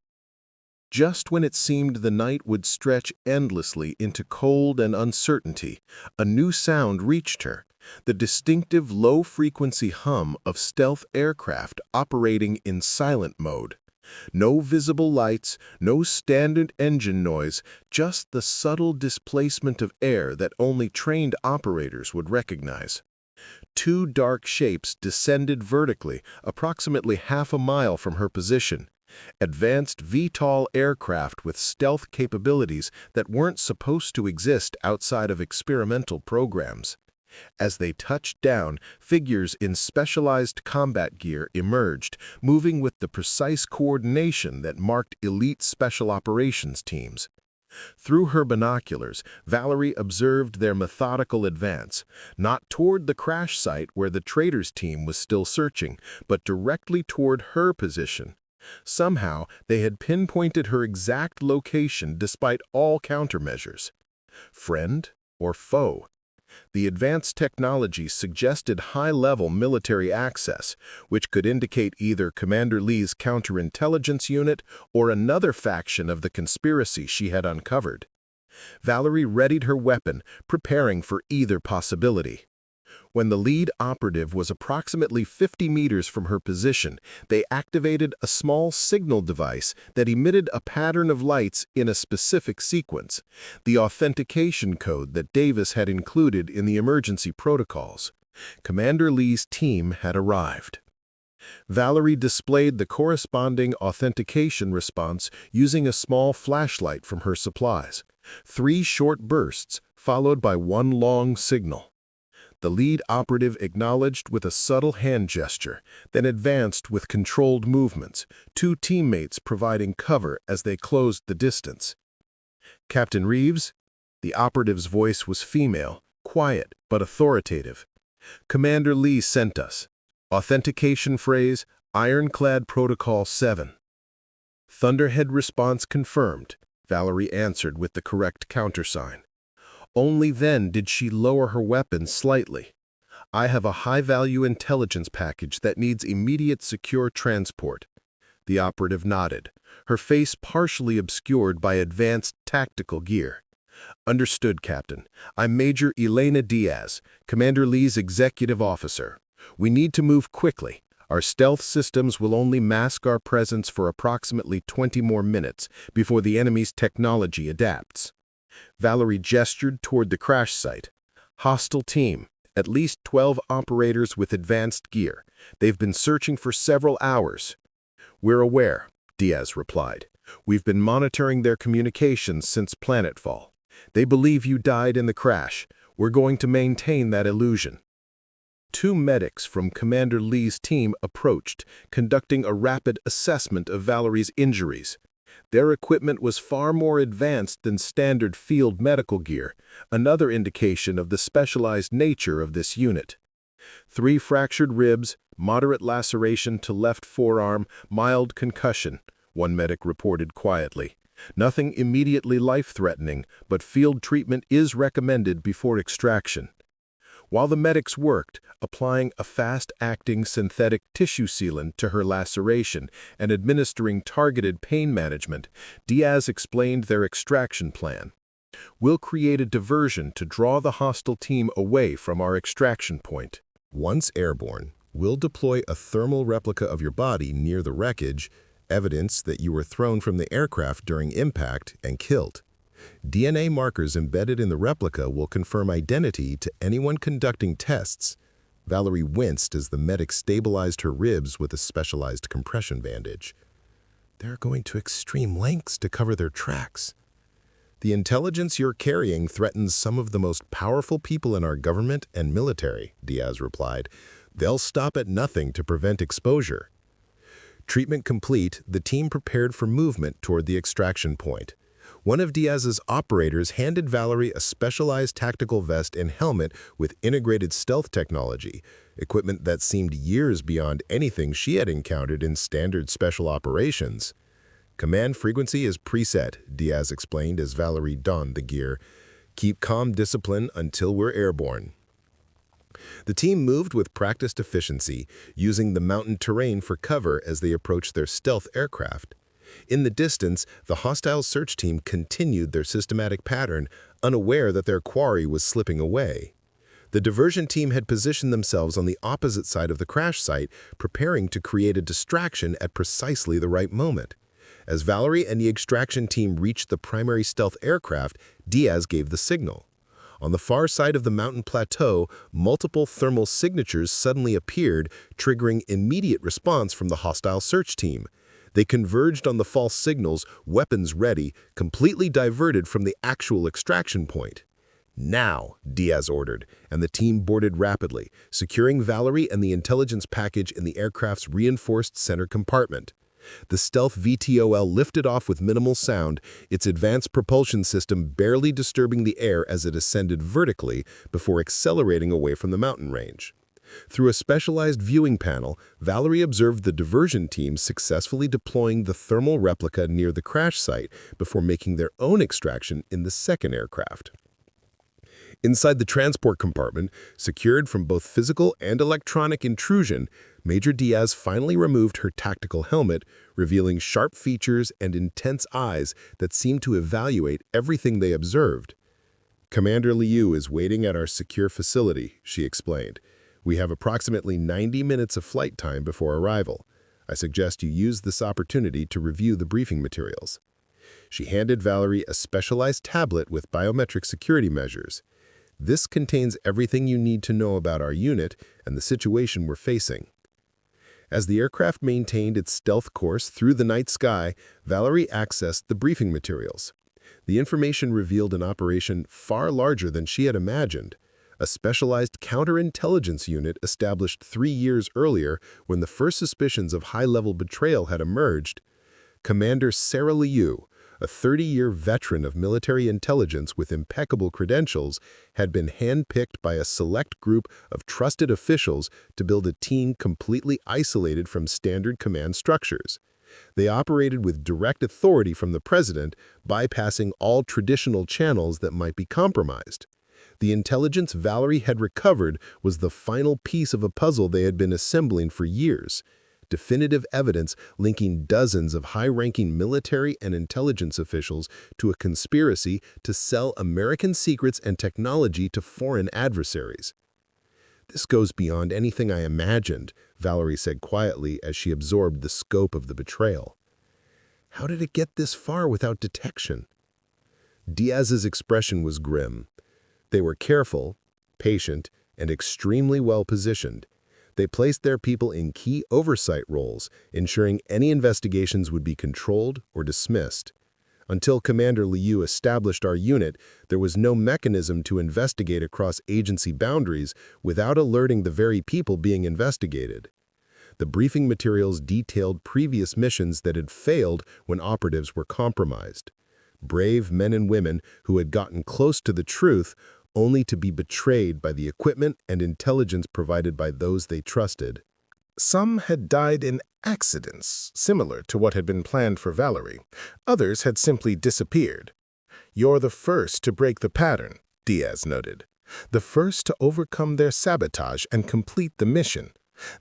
[SPEAKER 1] Just when it seemed the night would stretch endlessly into cold and uncertainty, a new sound reached her, the distinctive low-frequency hum of stealth aircraft operating in silent mode. No visible lights, no standard engine noise, just the subtle displacement of air that only trained operators would recognize. Two dark shapes descended vertically, approximately half a mile from her position. Advanced VTOL aircraft with stealth capabilities that weren't supposed to exist outside of experimental programs. As they touched down, figures in specialized combat gear emerged, moving with the precise coordination that marked elite special operations teams. Through her binoculars, Valerie observed their methodical advance, not toward the crash site where the traders' team was still searching, but directly toward her position. Somehow, they had pinpointed her exact location despite all countermeasures. Friend or foe? The advanced technology suggested high-level military access, which could indicate either Commander Li's counterintelligence unit or another faction of the conspiracy she had uncovered. Valerie readied her weapon, preparing for either possibility. When the lead operative was approximately 50 meters from her position, they activated a small signal device that emitted a pattern of lights in a specific sequence, the authentication code that Davis had included in the emergency protocols. Commander Li's team had arrived. Valerie displayed the corresponding authentication response using a small flashlight from her supplies. 3 short bursts, followed by one long signal. The lead operative acknowledged with a subtle hand gesture, then advanced with controlled movements, 2 teammates providing cover as they closed the distance. Captain Reeves? The operative's voice was female, quiet but authoritative. Commander Li sent us. Authentication phrase, Ironclad Protocol 7. Thunderhead response confirmed, Valerie answered with the correct countersign. Only then did she lower her weapon slightly. I have a high-value intelligence package that needs immediate secure transport. The operative nodded, her face partially obscured by advanced tactical gear. Understood, Captain. I'm Major Elena Diaz, Commander Li's executive officer. We need to move quickly. Our stealth systems will only mask our presence for approximately 20 more minutes before the enemy's technology adapts. Valerie gestured toward the crash site. Hostile team, at least 12 operators with advanced gear. They've been searching for several hours. We're aware, Diaz replied. We've been monitoring their communications since planetfall. They believe you died in the crash. We're going to maintain that illusion. 2 medics from Commander Lee's team approached, conducting a rapid assessment of Valerie's injuries. Their equipment was far more advanced than standard field medical gear, another indication of the specialized nature of this unit. 3 fractured ribs, moderate laceration to left forearm, mild concussion, one medic reported quietly. Nothing immediately life-threatening, but field treatment is recommended before extraction. While the medics worked, applying a fast-acting synthetic tissue sealant to her laceration and administering targeted pain management, Diaz explained their extraction plan. "We'll create a diversion to draw the hostile team away from our extraction point.
[SPEAKER 2] Once airborne, we'll deploy a thermal replica of your body near the wreckage, evidence that you were thrown from the aircraft during impact and killed. DNA markers embedded in the replica will confirm identity to anyone conducting tests." Valerie winced as the medic stabilized her ribs with a specialized compression bandage. "They're going to extreme lengths to cover their tracks." "The intelligence you're carrying threatens some of the most powerful people in our government and military," Diaz replied. "They'll stop at nothing to prevent exposure." Treatment complete, the team prepared for movement toward the extraction point. One of Diaz's operators handed Valerie a specialized tactical vest and helmet with integrated stealth technology, equipment that seemed years beyond anything she had encountered in standard special operations. "Command frequency is preset," Diaz explained as Valerie donned the gear. "Keep calm discipline until we're airborne." The team moved with practiced efficiency, using the mountain terrain for cover as they approached their stealth aircraft. In the distance, the hostile search team continued their systematic pattern, unaware that their quarry was slipping away. The diversion team had positioned themselves on the opposite side of the crash site, preparing to create a distraction at precisely the right moment. As Valerie and the extraction team reached the primary stealth aircraft, Diaz gave the signal. On the far side of the mountain plateau, multiple thermal signatures suddenly appeared, triggering immediate response from the hostile search team. They converged on the false signals, weapons ready, completely diverted from the actual extraction point. "Now," Diaz ordered, and the team boarded rapidly, securing Valerie and the intelligence package in the aircraft's reinforced center compartment. The stealth VTOL lifted off with minimal sound, its advanced propulsion system barely disturbing the air as it ascended vertically before accelerating away from the mountain range. Through a specialized viewing panel, Valerie observed the diversion team successfully deploying the thermal replica near the crash site before making their own extraction in the second aircraft. Inside the transport compartment, secured from both physical and electronic intrusion, Major Diaz finally removed her tactical helmet, revealing sharp features and intense eyes that seemed to evaluate everything they observed. "Commander Liu is waiting at our secure facility," she explained. "We have approximately 90 minutes of flight time before arrival. I suggest you use this opportunity to review the briefing materials." She handed Valerie a specialized tablet with biometric security measures. "This contains everything you need to know about our unit and the situation we're facing." As the aircraft maintained its stealth course through the night sky, Valerie accessed the briefing materials. The information revealed an operation far larger than she had imagined. A specialized counterintelligence unit established 3 years earlier when the first suspicions of high-level betrayal had emerged. Commander Sarah Liu, a 30-year veteran of military intelligence with impeccable credentials, had been handpicked by a select group of trusted officials to build a team completely isolated from standard command structures. They operated with direct authority from the president, bypassing all traditional channels that might be compromised. The intelligence Valerie had recovered was the final piece of a puzzle they had been assembling for years. Definitive evidence linking dozens of high-ranking military and intelligence officials to a conspiracy to sell American secrets and technology to foreign adversaries. "This goes beyond anything I imagined," Valerie said quietly as she absorbed the scope of the betrayal. "How did it get this far without detection?" Diaz's expression was grim. They were careful, patient, and extremely well-positioned. They placed their people in key oversight roles, ensuring any investigations would be controlled or dismissed. Until Commander Liu established our unit, there was no mechanism to investigate across agency boundaries without alerting the very people being investigated. The briefing materials detailed previous missions that had failed when operatives were compromised. Brave men and women who had gotten close to the truth only to be betrayed by the equipment and intelligence provided by those they trusted.
[SPEAKER 1] Some had died in accidents, similar to what had been planned for Valerie. Others had simply disappeared. "You're the first to break the pattern," Diaz noted. "The first to overcome their sabotage and complete the mission.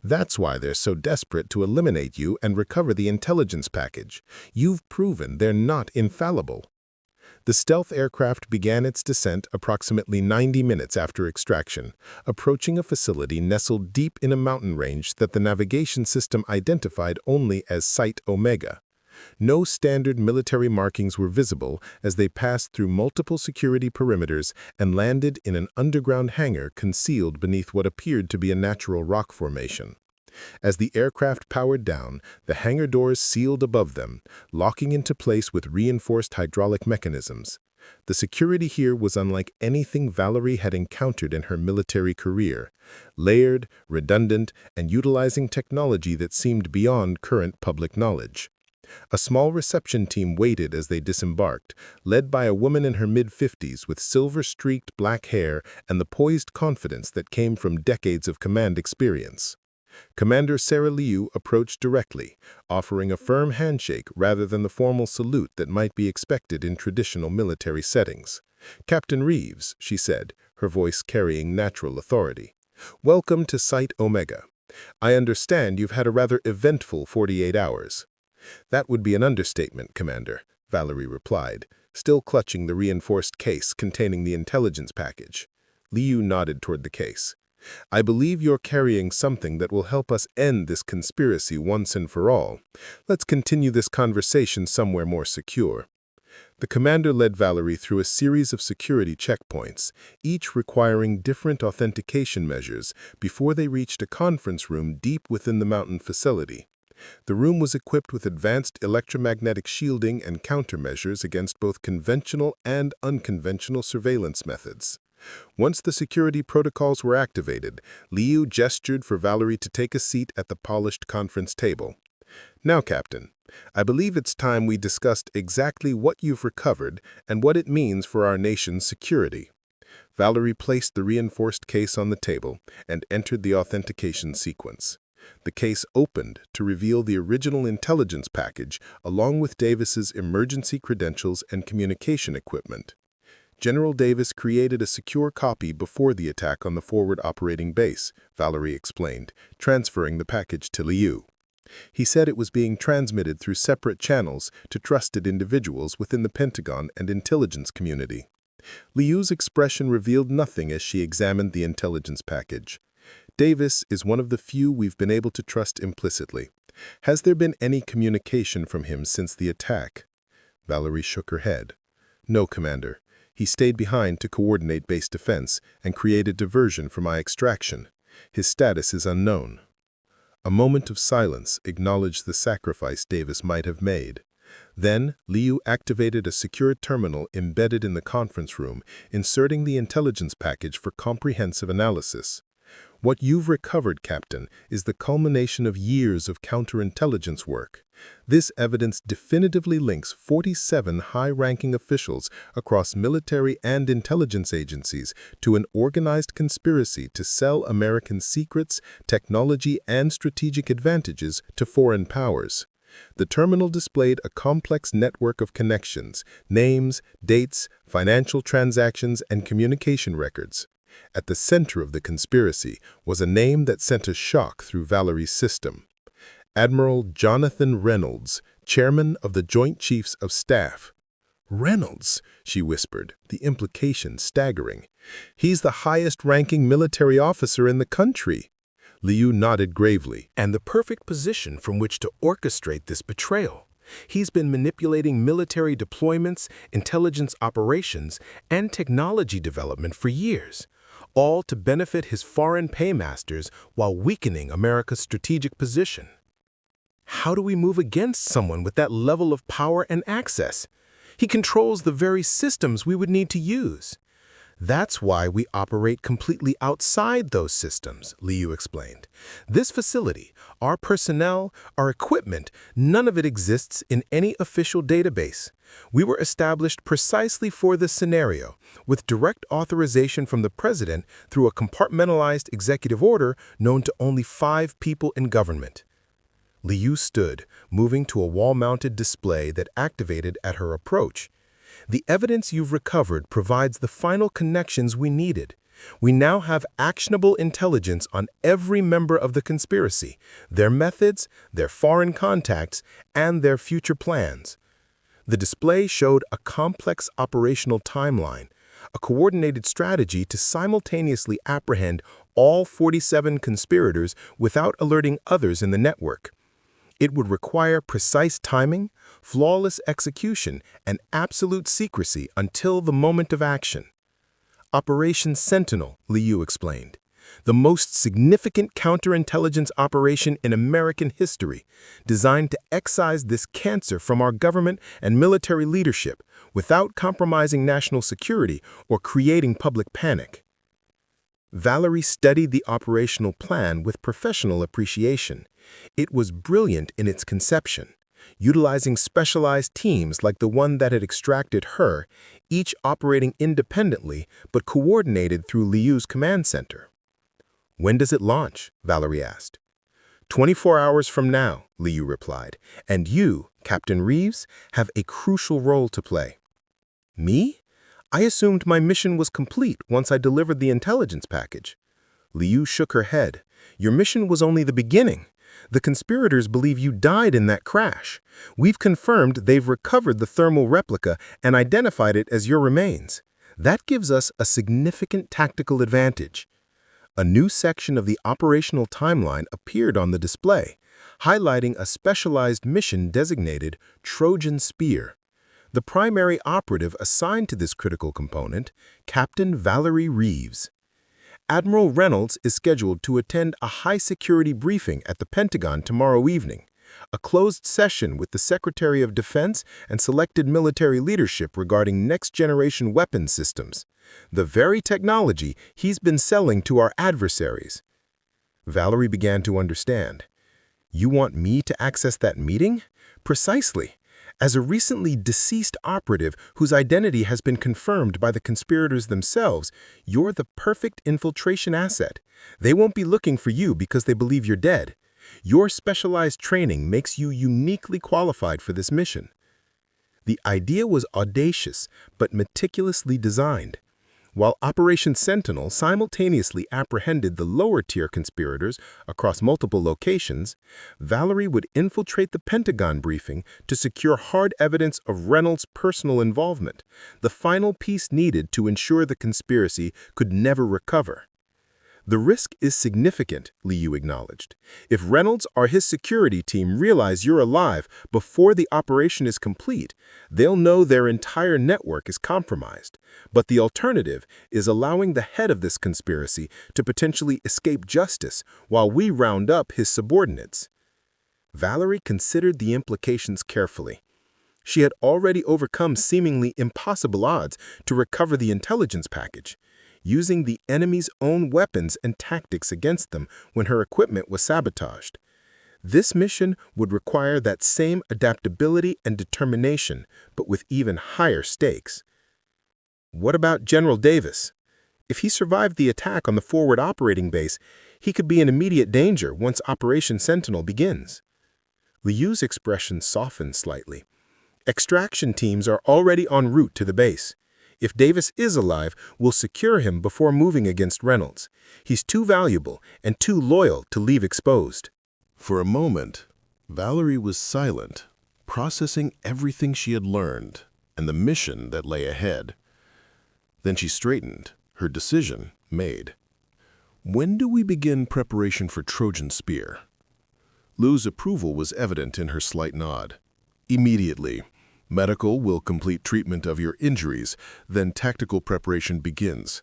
[SPEAKER 1] That's why they're so desperate to eliminate you and recover the intelligence package. You've proven they're not infallible." The stealth aircraft began its descent approximately 90 minutes after extraction, approaching a facility nestled deep in a mountain range that the navigation system identified only as Site Omega. No standard military markings were visible as they passed through multiple security perimeters and landed in an underground hangar concealed beneath what appeared to be a natural rock formation. As the aircraft powered down, the hangar doors sealed above them, locking into place with reinforced hydraulic mechanisms. The security here was unlike anything Valerie had encountered in her military career, layered, redundant, and utilizing technology that seemed beyond current public knowledge. A small reception team waited as they disembarked, led by a woman in her mid-50s with silver-streaked black hair and the poised confidence that came from decades of command experience. Commander Sarah Liu approached directly, offering a firm handshake rather than the formal salute that might be expected in traditional military settings. "Captain Reeves," she said, her voice carrying natural authority. "Welcome to Site Omega. I understand you've had a rather eventful 48 hours. "That would be an understatement, Commander," Valerie replied, still clutching the reinforced case containing the intelligence package. Liu nodded toward the case. "I believe you're carrying something that will help us end this conspiracy once and for all. Let's continue this conversation somewhere more secure." The commander led Valerie through a series of security checkpoints, each requiring different authentication measures before they reached a conference room deep within the mountain facility. The room was equipped with advanced electromagnetic shielding and countermeasures against both conventional and unconventional surveillance methods. Once the security protocols were activated, Liu gestured for Valerie to take a seat at the polished conference table. "Now, Captain, I believe it's time we discussed exactly what you've recovered and what it means for our nation's security." Valerie placed the reinforced case on the table and entered the authentication sequence. The case opened to reveal the original intelligence package along with Davis's emergency credentials and communication equipment. "General Davis created a secure copy before the attack on the forward operating base," Valerie explained, transferring the package to Liu. "He said it was being transmitted through separate channels to trusted individuals within the Pentagon and intelligence community." Liu's expression revealed nothing as she examined the intelligence package. "Davis is one of the few we've been able to trust implicitly. Has there been any communication from him since the attack?" Valerie shook her head. "No, Commander. He stayed behind to coordinate base defense and create a diversion for my extraction. His status is unknown." A moment of silence acknowledged the sacrifice Davis might have made. Then, Liu activated a secure terminal embedded in the conference room, inserting the intelligence package for comprehensive analysis. "What you've recovered, Captain, is the culmination of years of counterintelligence work. This evidence definitively links 47 high-ranking officials across military and intelligence agencies to an organized conspiracy to sell American secrets, technology, and strategic advantages to foreign powers." The terminal displayed a complex network of connections, names, dates, financial transactions, and communication records. At the center of the conspiracy was a name that sent a shock through Valerie's system. Admiral Jonathan Reynolds, chairman of the Joint Chiefs of Staff. "Reynolds," she whispered, the implication staggering. "He's the highest-ranking military officer in the country." Liu nodded gravely. "And the perfect position from which to orchestrate this betrayal. He's been manipulating military deployments, intelligence operations, and technology development for years, all to benefit his foreign paymasters while weakening America's strategic position. How do we move against someone with that level of power and access? He controls the very systems we would need to use. That's why we operate completely outside those systems, Liu explained. This facility, our personnel, our equipment, none of it exists in any official database. We were established precisely for this scenario, with direct authorization from the president through a compartmentalized executive order known to only 5 people in government. Liu stood, moving to a wall-mounted display that activated at her approach. The evidence you've recovered provides the final connections we needed. We now have actionable intelligence on every member of the conspiracy, their methods, their foreign contacts, and their future plans. The display showed a complex operational timeline, a coordinated strategy to simultaneously apprehend all 47 conspirators without alerting others in the network. It would require precise timing, flawless execution, and absolute secrecy until the moment of action. Operation Sentinel, Liu explained, the most significant counterintelligence operation in American history, designed to excise this cancer from our government and military leadership without compromising national security or creating public panic. Valerie studied the operational plan with professional appreciation. It was brilliant in its conception, utilizing specialized teams like the one that had extracted her, each operating independently but coordinated through Liu's command center. "When does it launch?" Valerie asked. 24 hours from now, Liu replied, and you, Captain Reeves, have a crucial role to play. Me? I assumed my mission was complete once I delivered the intelligence package. Liu shook her head. Your mission was only the beginning. The conspirators believe you died in that crash. We've confirmed they've recovered the thermal replica and identified it as your remains. That gives us a significant tactical advantage. A new section of the operational timeline appeared on the display, highlighting a specialized mission designated Trojan Spear. The primary operative assigned to this critical component, Captain Valerie Reeves. Admiral Reynolds is scheduled to attend a high-security briefing at the Pentagon tomorrow evening, a closed session with the Secretary of Defense and selected military leadership regarding next-generation weapons systems, the very technology he's been selling to our adversaries. Valerie began to understand. You want me to access that meeting? Precisely. As a recently deceased operative whose identity has been confirmed by the conspirators themselves, you're the perfect infiltration asset. They won't be looking for you because they believe you're dead. Your specialized training makes you uniquely qualified for this mission. The idea was audacious, but meticulously designed. While Operation Sentinel simultaneously apprehended the lower-tier conspirators across multiple locations, Valerie would infiltrate the Pentagon briefing to secure hard evidence of Reynolds' personal involvement, the final piece needed to ensure the conspiracy could never recover. The risk is significant, Liu acknowledged. If Reynolds or his security team realize you're alive before the operation is complete, they'll know their entire network is compromised. But the alternative is allowing the head of this conspiracy to potentially escape justice while we round up his subordinates. Valerie considered the implications carefully. She had already overcome seemingly impossible odds to recover the intelligence package, using the enemy's own weapons and tactics against them when her equipment was sabotaged. This mission would require that same adaptability and determination, but with even higher stakes. What about General Davis? If he survived the attack on the forward operating base, he could be in immediate danger once Operation Sentinel begins. Liu's expression softened slightly. Extraction teams are already en route to the base. If Davis is alive, we'll secure him before moving against Reynolds. He's too valuable and too loyal to leave exposed.
[SPEAKER 2] For a moment, Valerie was silent, processing everything she had learned and the mission that lay ahead. Then she straightened, her decision made. When do we begin preparation for Trojan Spear? Liu's approval was evident in her slight nod. Immediately. Medical will complete treatment of your injuries, then tactical preparation begins.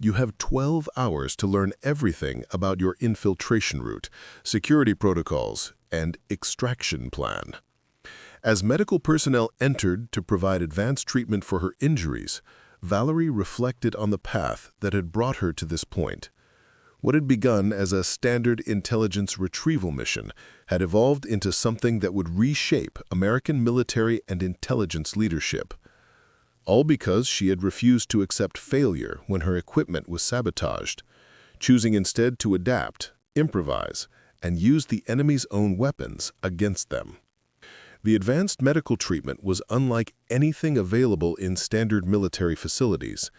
[SPEAKER 2] You have 12 hours to learn everything about your infiltration route, security protocols, and extraction plan. As medical personnel entered to provide advanced treatment for her injuries, Valerie reflected on the path that had brought her to this point. What had begun as a standard intelligence retrieval mission had evolved into something that would reshape American military and intelligence leadership. All because she had refused to accept failure when her equipment was sabotaged, choosing instead to adapt, improvise, and use the enemy's own weapons against them. The advanced medical treatment was unlike anything available in standard military facilities.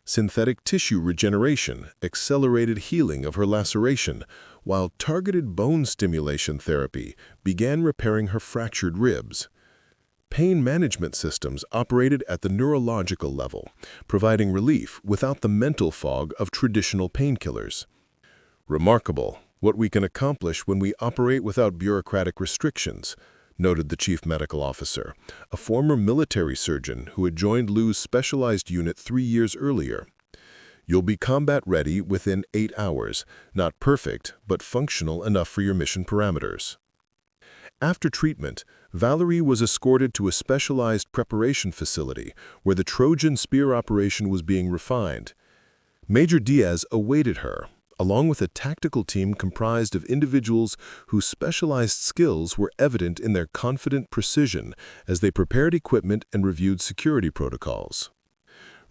[SPEAKER 2] Synthetic tissue regeneration accelerated healing of her laceration, while targeted bone stimulation therapy began repairing her fractured ribs. Pain management systems operated at the neurological level, providing relief without the mental fog of traditional painkillers. Remarkable what we can accomplish when we operate without bureaucratic restrictions, noted the chief medical officer, a former military surgeon who had joined Lou's specialized unit 3 years earlier. You'll be combat ready within 8 hours, not perfect, but functional enough for your mission parameters. After treatment, Valerie was escorted to a specialized preparation facility where the Trojan Spear operation was being refined. Major Diaz awaited her, along with a tactical team comprised of individuals whose specialized skills were evident in their confident precision as they prepared equipment and reviewed security protocols.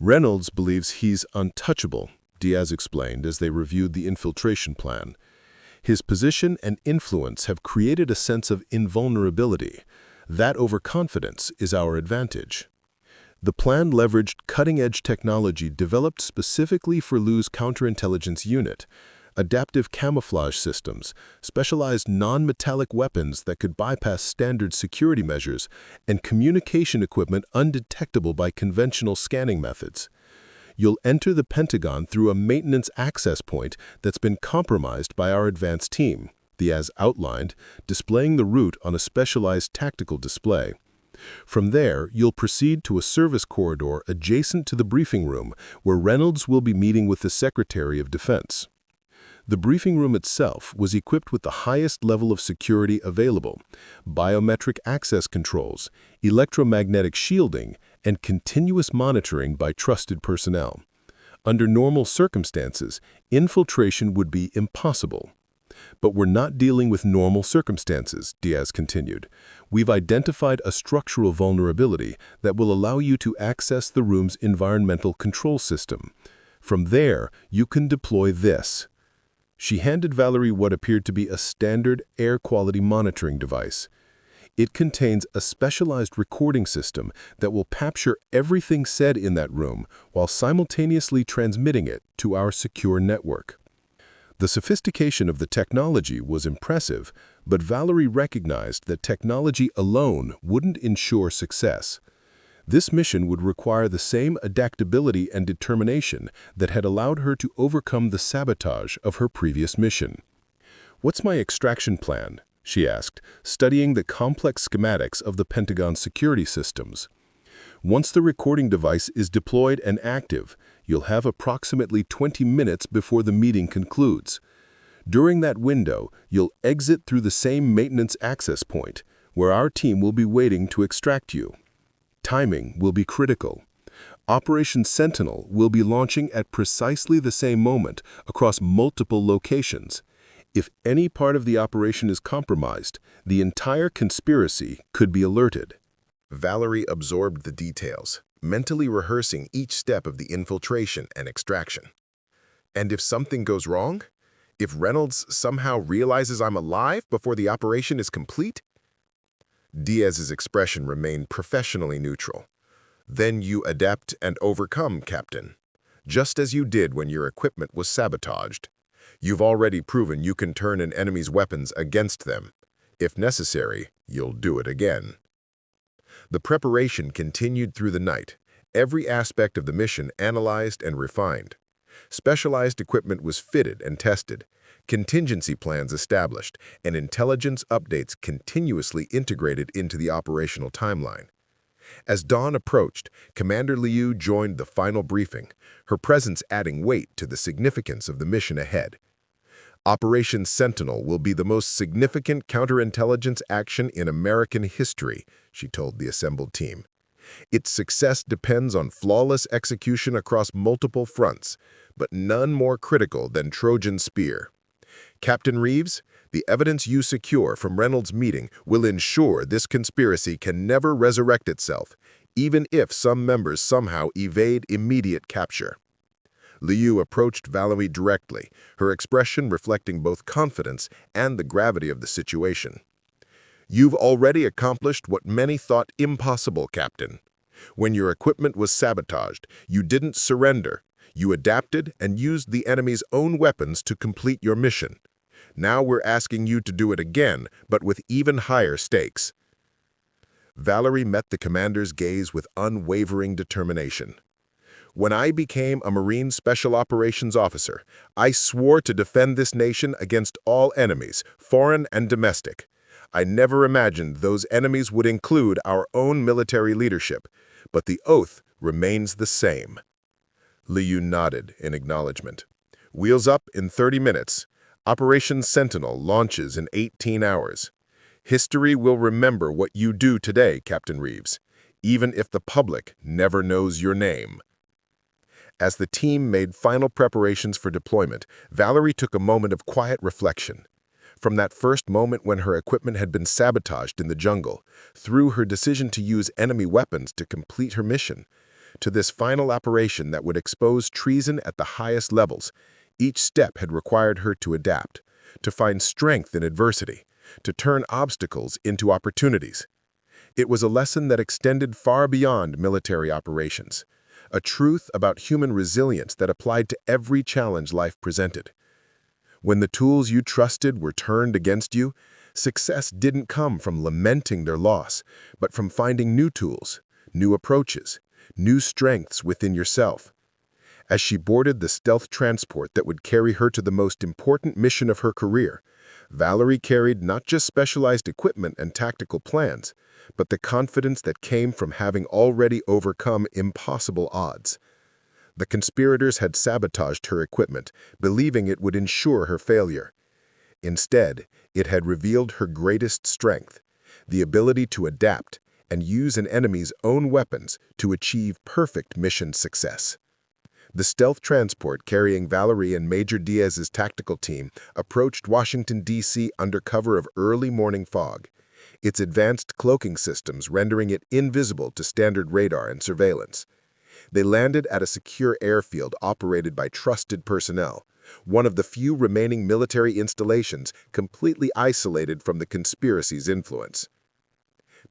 [SPEAKER 2] Reynolds believes he's untouchable, Diaz explained as they reviewed the infiltration plan. His position and influence have created a sense of invulnerability. That overconfidence is our advantage. The plan leveraged cutting-edge technology developed specifically for Lou's counterintelligence unit, adaptive camouflage systems, specialized non-metallic weapons that could bypass standard security measures, and communication equipment undetectable by conventional scanning methods. You'll enter the Pentagon through a maintenance access point that's been compromised by our advanced team, Diaz outlined, displaying the route on a specialized tactical display. From there, you'll proceed to a service corridor adjacent to the briefing room, where Reynolds will be meeting with the Secretary of Defense. The briefing room itself was equipped with the highest level of security available: biometric access controls, electromagnetic shielding, and continuous monitoring by trusted personnel. Under normal circumstances, infiltration would be impossible. But we're not dealing with normal circumstances, Diaz continued. We've identified a structural vulnerability that will allow you to access the room's environmental control system. From there, you can deploy this. She handed Valerie what appeared to be a standard air quality monitoring device. It contains a specialized recording system that will capture everything said in that room while simultaneously transmitting it to our secure network. The sophistication of the technology was impressive, but Valerie recognized that technology alone wouldn't ensure success. This mission would require the same adaptability and determination that had allowed her to overcome the sabotage of her previous mission. "What's my extraction plan?" she asked, studying the complex schematics of the Pentagon security systems. "Once the recording device is deployed and active, you'll have approximately 20 minutes before the meeting concludes. During that window, you'll exit through the same maintenance access point, where our team will be waiting to extract you. Timing will be critical. Operation Sentinel will be launching at precisely the same moment across multiple locations. If any part of the operation is compromised, the entire conspiracy could be alerted."
[SPEAKER 1] Valerie absorbed the details, mentally rehearsing each step of the infiltration and extraction. And if something goes wrong? If Reynolds somehow realizes I'm alive before the operation is complete? Diaz's expression remained professionally neutral. "Then you adapt and overcome, Captain, just as you did when your equipment was sabotaged. You've already proven you can turn an enemy's weapons against them. If necessary, you'll do it again." The preparation continued through the night, every aspect of the mission analyzed and refined. Specialized equipment was fitted and tested, contingency plans established, and intelligence updates continuously integrated into the operational timeline. As dawn approached, Commander Liu joined the final briefing, her presence adding weight to the significance of the mission ahead.
[SPEAKER 2] Operation Sentinel will be the most significant counterintelligence action in American history, she told the assembled team. Its success depends on flawless execution across multiple fronts, but none more critical than Trojan Spear. Captain Reeves, the evidence you secure from Reynolds' meeting will ensure this conspiracy can never resurrect itself, even if some members somehow evade immediate capture. Liu approached Valerie directly, her expression reflecting both confidence and the gravity of the situation. You've already accomplished what many thought impossible, Captain. When your equipment was sabotaged, you didn't surrender. You adapted and used the enemy's own weapons to complete your mission. Now we're asking you to do it again, but with even higher stakes. Valerie met the commander's gaze with unwavering determination. When I became a Marine Special Operations Officer, I swore to defend this nation against all enemies, foreign and domestic. I never imagined those enemies would include our own military leadership, but the oath remains the same. Liu nodded in acknowledgement. Wheels up in 30 minutes. Operation Sentinel launches in 18 hours. History will remember what you do today, Captain Reeves, even if the public never knows your name. As the team made final preparations for deployment, Valerie took a moment of quiet reflection. From that first moment when her equipment had been sabotaged in the jungle, through her decision to use enemy weapons to complete her mission, to this final operation that would expose treason at the highest levels, each step had required her to adapt, to find strength in adversity, to turn obstacles into opportunities. It was a lesson that extended far beyond military operations, a truth about human resilience that applied to every challenge life presented. When the tools you trusted were turned against you, success didn't come from lamenting their loss, but from finding new tools, new approaches, new strengths within yourself. As she boarded the stealth transport that would carry her to the most important mission of her career, Valerie carried not just specialized equipment and tactical plans, but the confidence that came from having already overcome impossible odds. The conspirators had sabotaged her equipment, believing it would ensure her failure. Instead, it had revealed her greatest strength, the ability to adapt and use an enemy's own weapons to achieve perfect mission success. The stealth transport carrying Valerie and Major Diaz's tactical team approached Washington, D.C. under cover of early morning fog, its advanced cloaking systems rendering it invisible to standard radar and surveillance. They landed at a secure airfield operated by trusted personnel, one of the few remaining military installations completely isolated from the conspiracy's influence.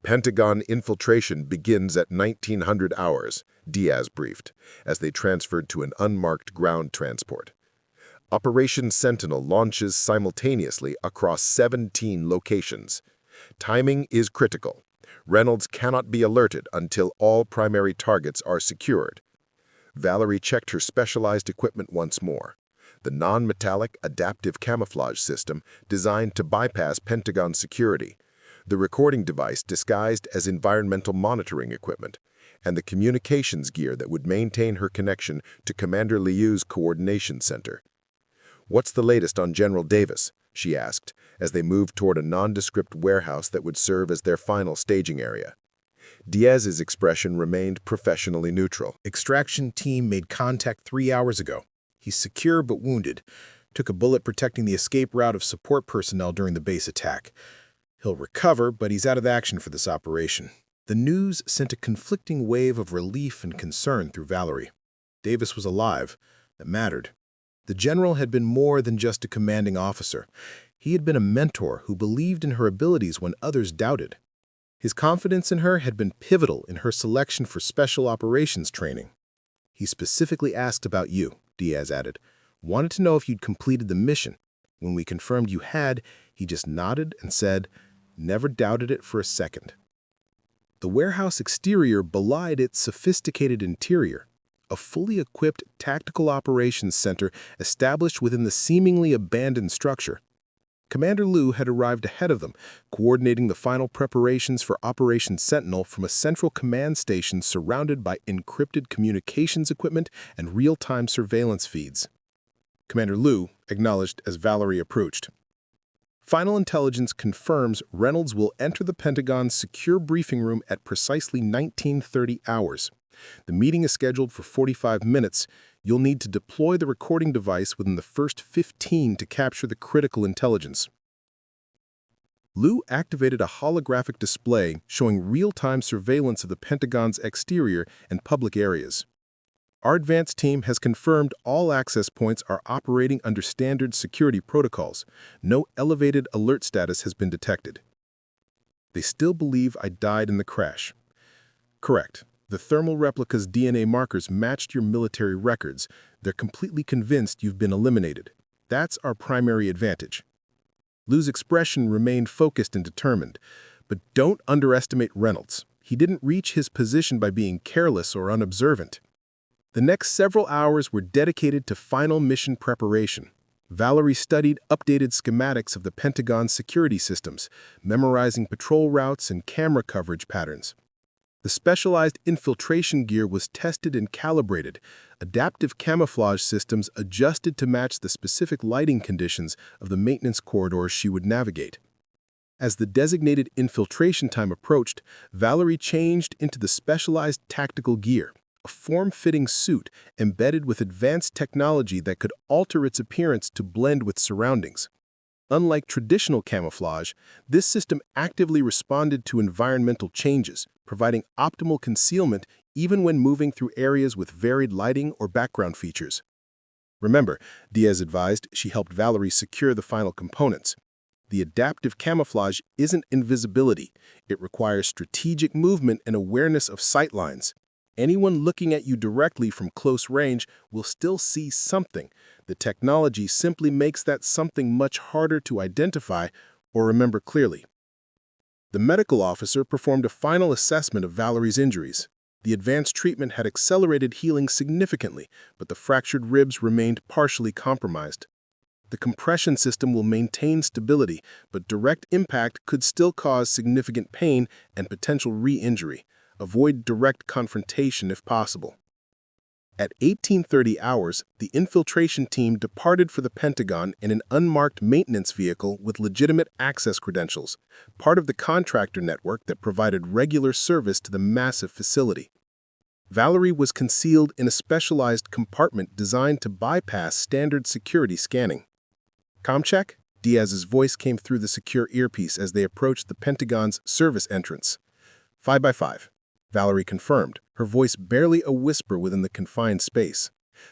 [SPEAKER 2] Pentagon infiltration begins at 1900 hours, Diaz briefed, as they transferred to an unmarked ground transport. Operation Sentinel launches simultaneously across 17 locations. Timing is critical. Reynolds cannot be alerted until all primary targets are secured. Valerie checked her specialized equipment once more, the non-metallic adaptive camouflage system designed to bypass Pentagon security, the recording device disguised as environmental monitoring equipment, and the communications gear that would maintain her connection to Commander Liu's coordination center. "What's the latest on General Davis?" she asked, as they moved toward a nondescript warehouse that would serve as their final staging area. Diaz's expression remained professionally neutral. "Extraction team made contact 3 hours ago. He's secure but wounded. Took a bullet protecting the escape route of support personnel during the base attack. He'll recover, but he's out of action for this operation." The news sent a conflicting wave of relief and concern through Valerie. Davis was alive. That mattered. The general had been more than just a commanding officer. He had been a mentor who believed in her abilities when others doubted. His confidence in her had been pivotal in her selection for special operations training. "He specifically asked about you," Diaz added. "Wanted to know if you'd completed the mission. When we confirmed you had, he just nodded and said, 'Never doubted it for a second.'" The warehouse exterior belied its sophisticated interior, a fully equipped tactical operations center established within the seemingly abandoned structure. Commander Liu had arrived ahead of them, coordinating the final preparations for Operation Sentinel from a central command station surrounded by encrypted communications equipment and real-time surveillance feeds.
[SPEAKER 1] Commander Liu acknowledged as Valerie approached. Final intelligence confirms Reynolds will enter the Pentagon's secure briefing room at precisely 1930 hours. The meeting is scheduled for 45 minutes. You'll need to deploy the recording device within the first 15 to capture the critical intelligence. Liu activated a holographic display showing real-time surveillance of the Pentagon's exterior and public areas. Our advanced team has confirmed all access points are operating under standard security protocols. No elevated alert status has been detected. They still believe I died in the crash. Correct. The thermal replica's DNA markers matched your military records. They're completely convinced you've been eliminated. That's our primary advantage. Liu's expression remained focused and determined. But don't underestimate Reynolds. He didn't reach his position by being careless or unobservant. The next several hours were dedicated to final mission preparation. Valerie studied updated schematics of the Pentagon's security systems, memorizing patrol routes and camera coverage patterns. The specialized infiltration gear was tested and calibrated, adaptive camouflage systems adjusted to match the specific lighting conditions of the maintenance corridors she would navigate. As the designated infiltration time approached, Valerie changed into the specialized tactical gear, a form-fitting suit embedded with advanced technology that could alter its appearance to blend with surroundings. Unlike traditional camouflage, this system actively responded to environmental changes, providing optimal concealment even when moving through areas with varied lighting or background features. Remember, Diaz advised, she helped Valerie secure the final components. The adaptive camouflage isn't invisibility. It requires strategic movement and awareness of sightlines. Anyone looking at you directly from close range will still see something. The technology simply makes that something much harder to identify or remember clearly. The medical officer performed a final assessment of Valerie's injuries. The advanced treatment had accelerated healing significantly, but the fractured ribs remained partially compromised. The compression system will maintain stability, but direct impact could still cause significant pain and potential re-injury. Avoid direct confrontation if possible. At 1830 hours, the infiltration team departed for the Pentagon in an unmarked maintenance vehicle with legitimate access credentials, part of the contractor network that provided regular service to the massive facility. Valerie was concealed in a specialized compartment designed to bypass standard security scanning. "Comcheck?" Diaz's voice came through the secure earpiece as they approached the Pentagon's service entrance. 5 by 5. Valerie confirmed, her voice barely a whisper within the confined space.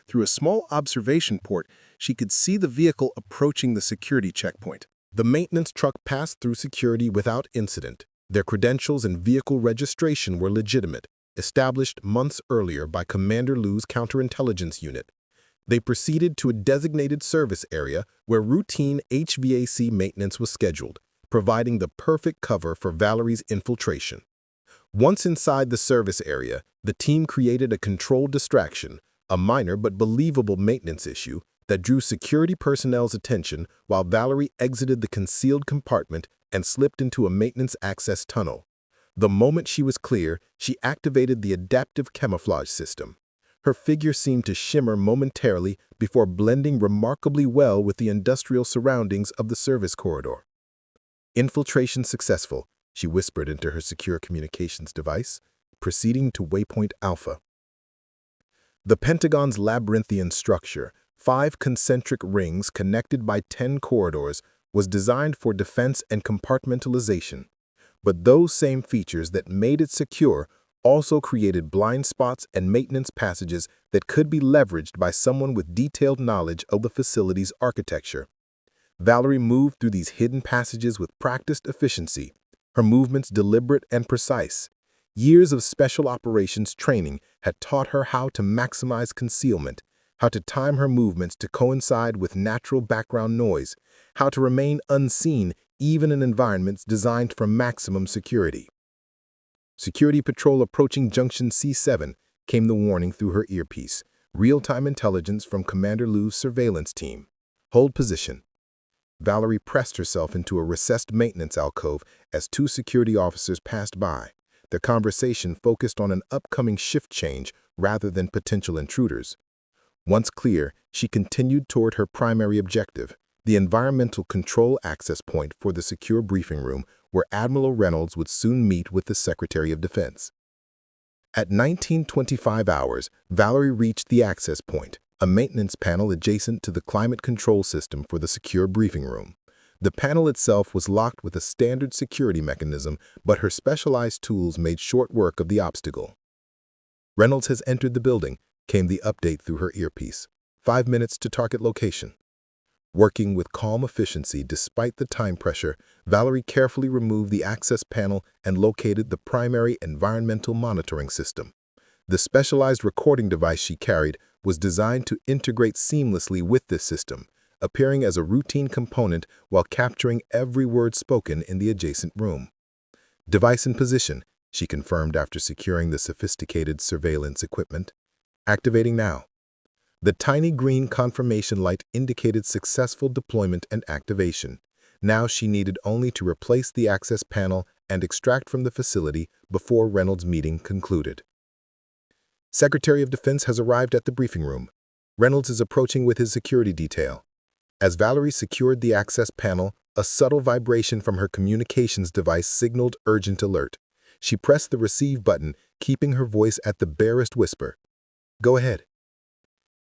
[SPEAKER 1] Through a small observation port, she could see the vehicle approaching the security checkpoint.
[SPEAKER 2] The maintenance truck passed through security without incident. Their credentials and vehicle registration were legitimate, established months earlier by Commander Liu's counterintelligence unit. They proceeded to a designated service area where routine HVAC maintenance was scheduled, providing the perfect cover for Valerie's infiltration. Once inside the service area, the team created a controlled distraction, a minor but believable maintenance issue that drew security personnel's attention while Valerie exited the concealed compartment and slipped into a maintenance access tunnel. The moment she was clear, she activated the adaptive camouflage system. Her figure seemed to shimmer momentarily before blending remarkably well with the industrial surroundings of the service corridor. "Infiltration successful," she whispered into her secure communications device, proceeding to Waypoint Alpha. The Pentagon's labyrinthian structure, 5 concentric rings connected by 10 corridors, was designed for defense and compartmentalization. But those same features that made it secure also created blind spots and maintenance passages that could be leveraged by someone with detailed knowledge of the facility's architecture. Valerie moved through these hidden passages with practiced efficiency, her movements deliberate and precise. Years of special operations training had taught her how to maximize concealment, how to time her movements to coincide with natural background noise, how to remain unseen even in environments designed for maximum security. "Security patrol approaching Junction C7, came the warning through her earpiece. Real-time intelligence from Commander Liu's surveillance team. Hold position. Valerie pressed herself into a recessed maintenance alcove as 2 security officers passed by. Their conversation focused on an upcoming shift change rather than potential intruders.
[SPEAKER 1] Once clear, she continued toward her primary objective, the environmental control access point for the secure briefing room where Admiral Reynolds would soon meet with the Secretary of Defense. At 19:25 hours, Valerie reached the access point, a maintenance panel adjacent to the climate control system for the secure briefing room. The panel itself was locked with a standard security mechanism, but her specialized tools made short work of the obstacle. "Reynolds has entered the building," came the update through her earpiece. 5 minutes to target location. Working with calm efficiency despite the time pressure, Valerie carefully removed the access panel and located the primary environmental monitoring system. The specialized recording device she carried was designed to integrate seamlessly with this system, appearing as a routine component while capturing every word spoken in the adjacent room. "Device in position," she confirmed after securing the sophisticated surveillance equipment. "Activating now." The tiny green confirmation light indicated successful deployment and activation. Now she needed only to replace the access panel and extract from the facility before Reynolds' meeting concluded. "Secretary of Defense has arrived at the briefing room. Reynolds is approaching with his security detail." As Valerie secured the access panel, a subtle vibration from her communications device signaled urgent alert. She pressed the receive button, keeping her voice at the barest whisper. "Go ahead."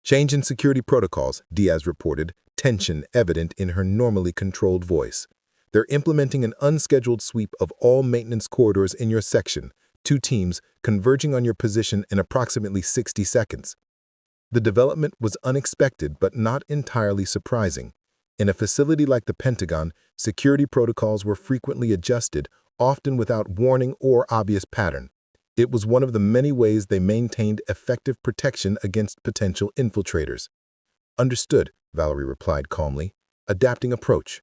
[SPEAKER 1] "Change in security protocols," Diaz reported, tension evident in her normally controlled voice. "They're implementing an unscheduled sweep of all maintenance corridors in your section, 2 teams converging on your position in approximately 60 seconds. The development was unexpected but not entirely surprising. In a facility like the Pentagon, security protocols were frequently adjusted, often without warning or obvious pattern. It was one of the many ways they maintained effective protection against potential infiltrators. "Understood," Valerie replied calmly, adapting approach.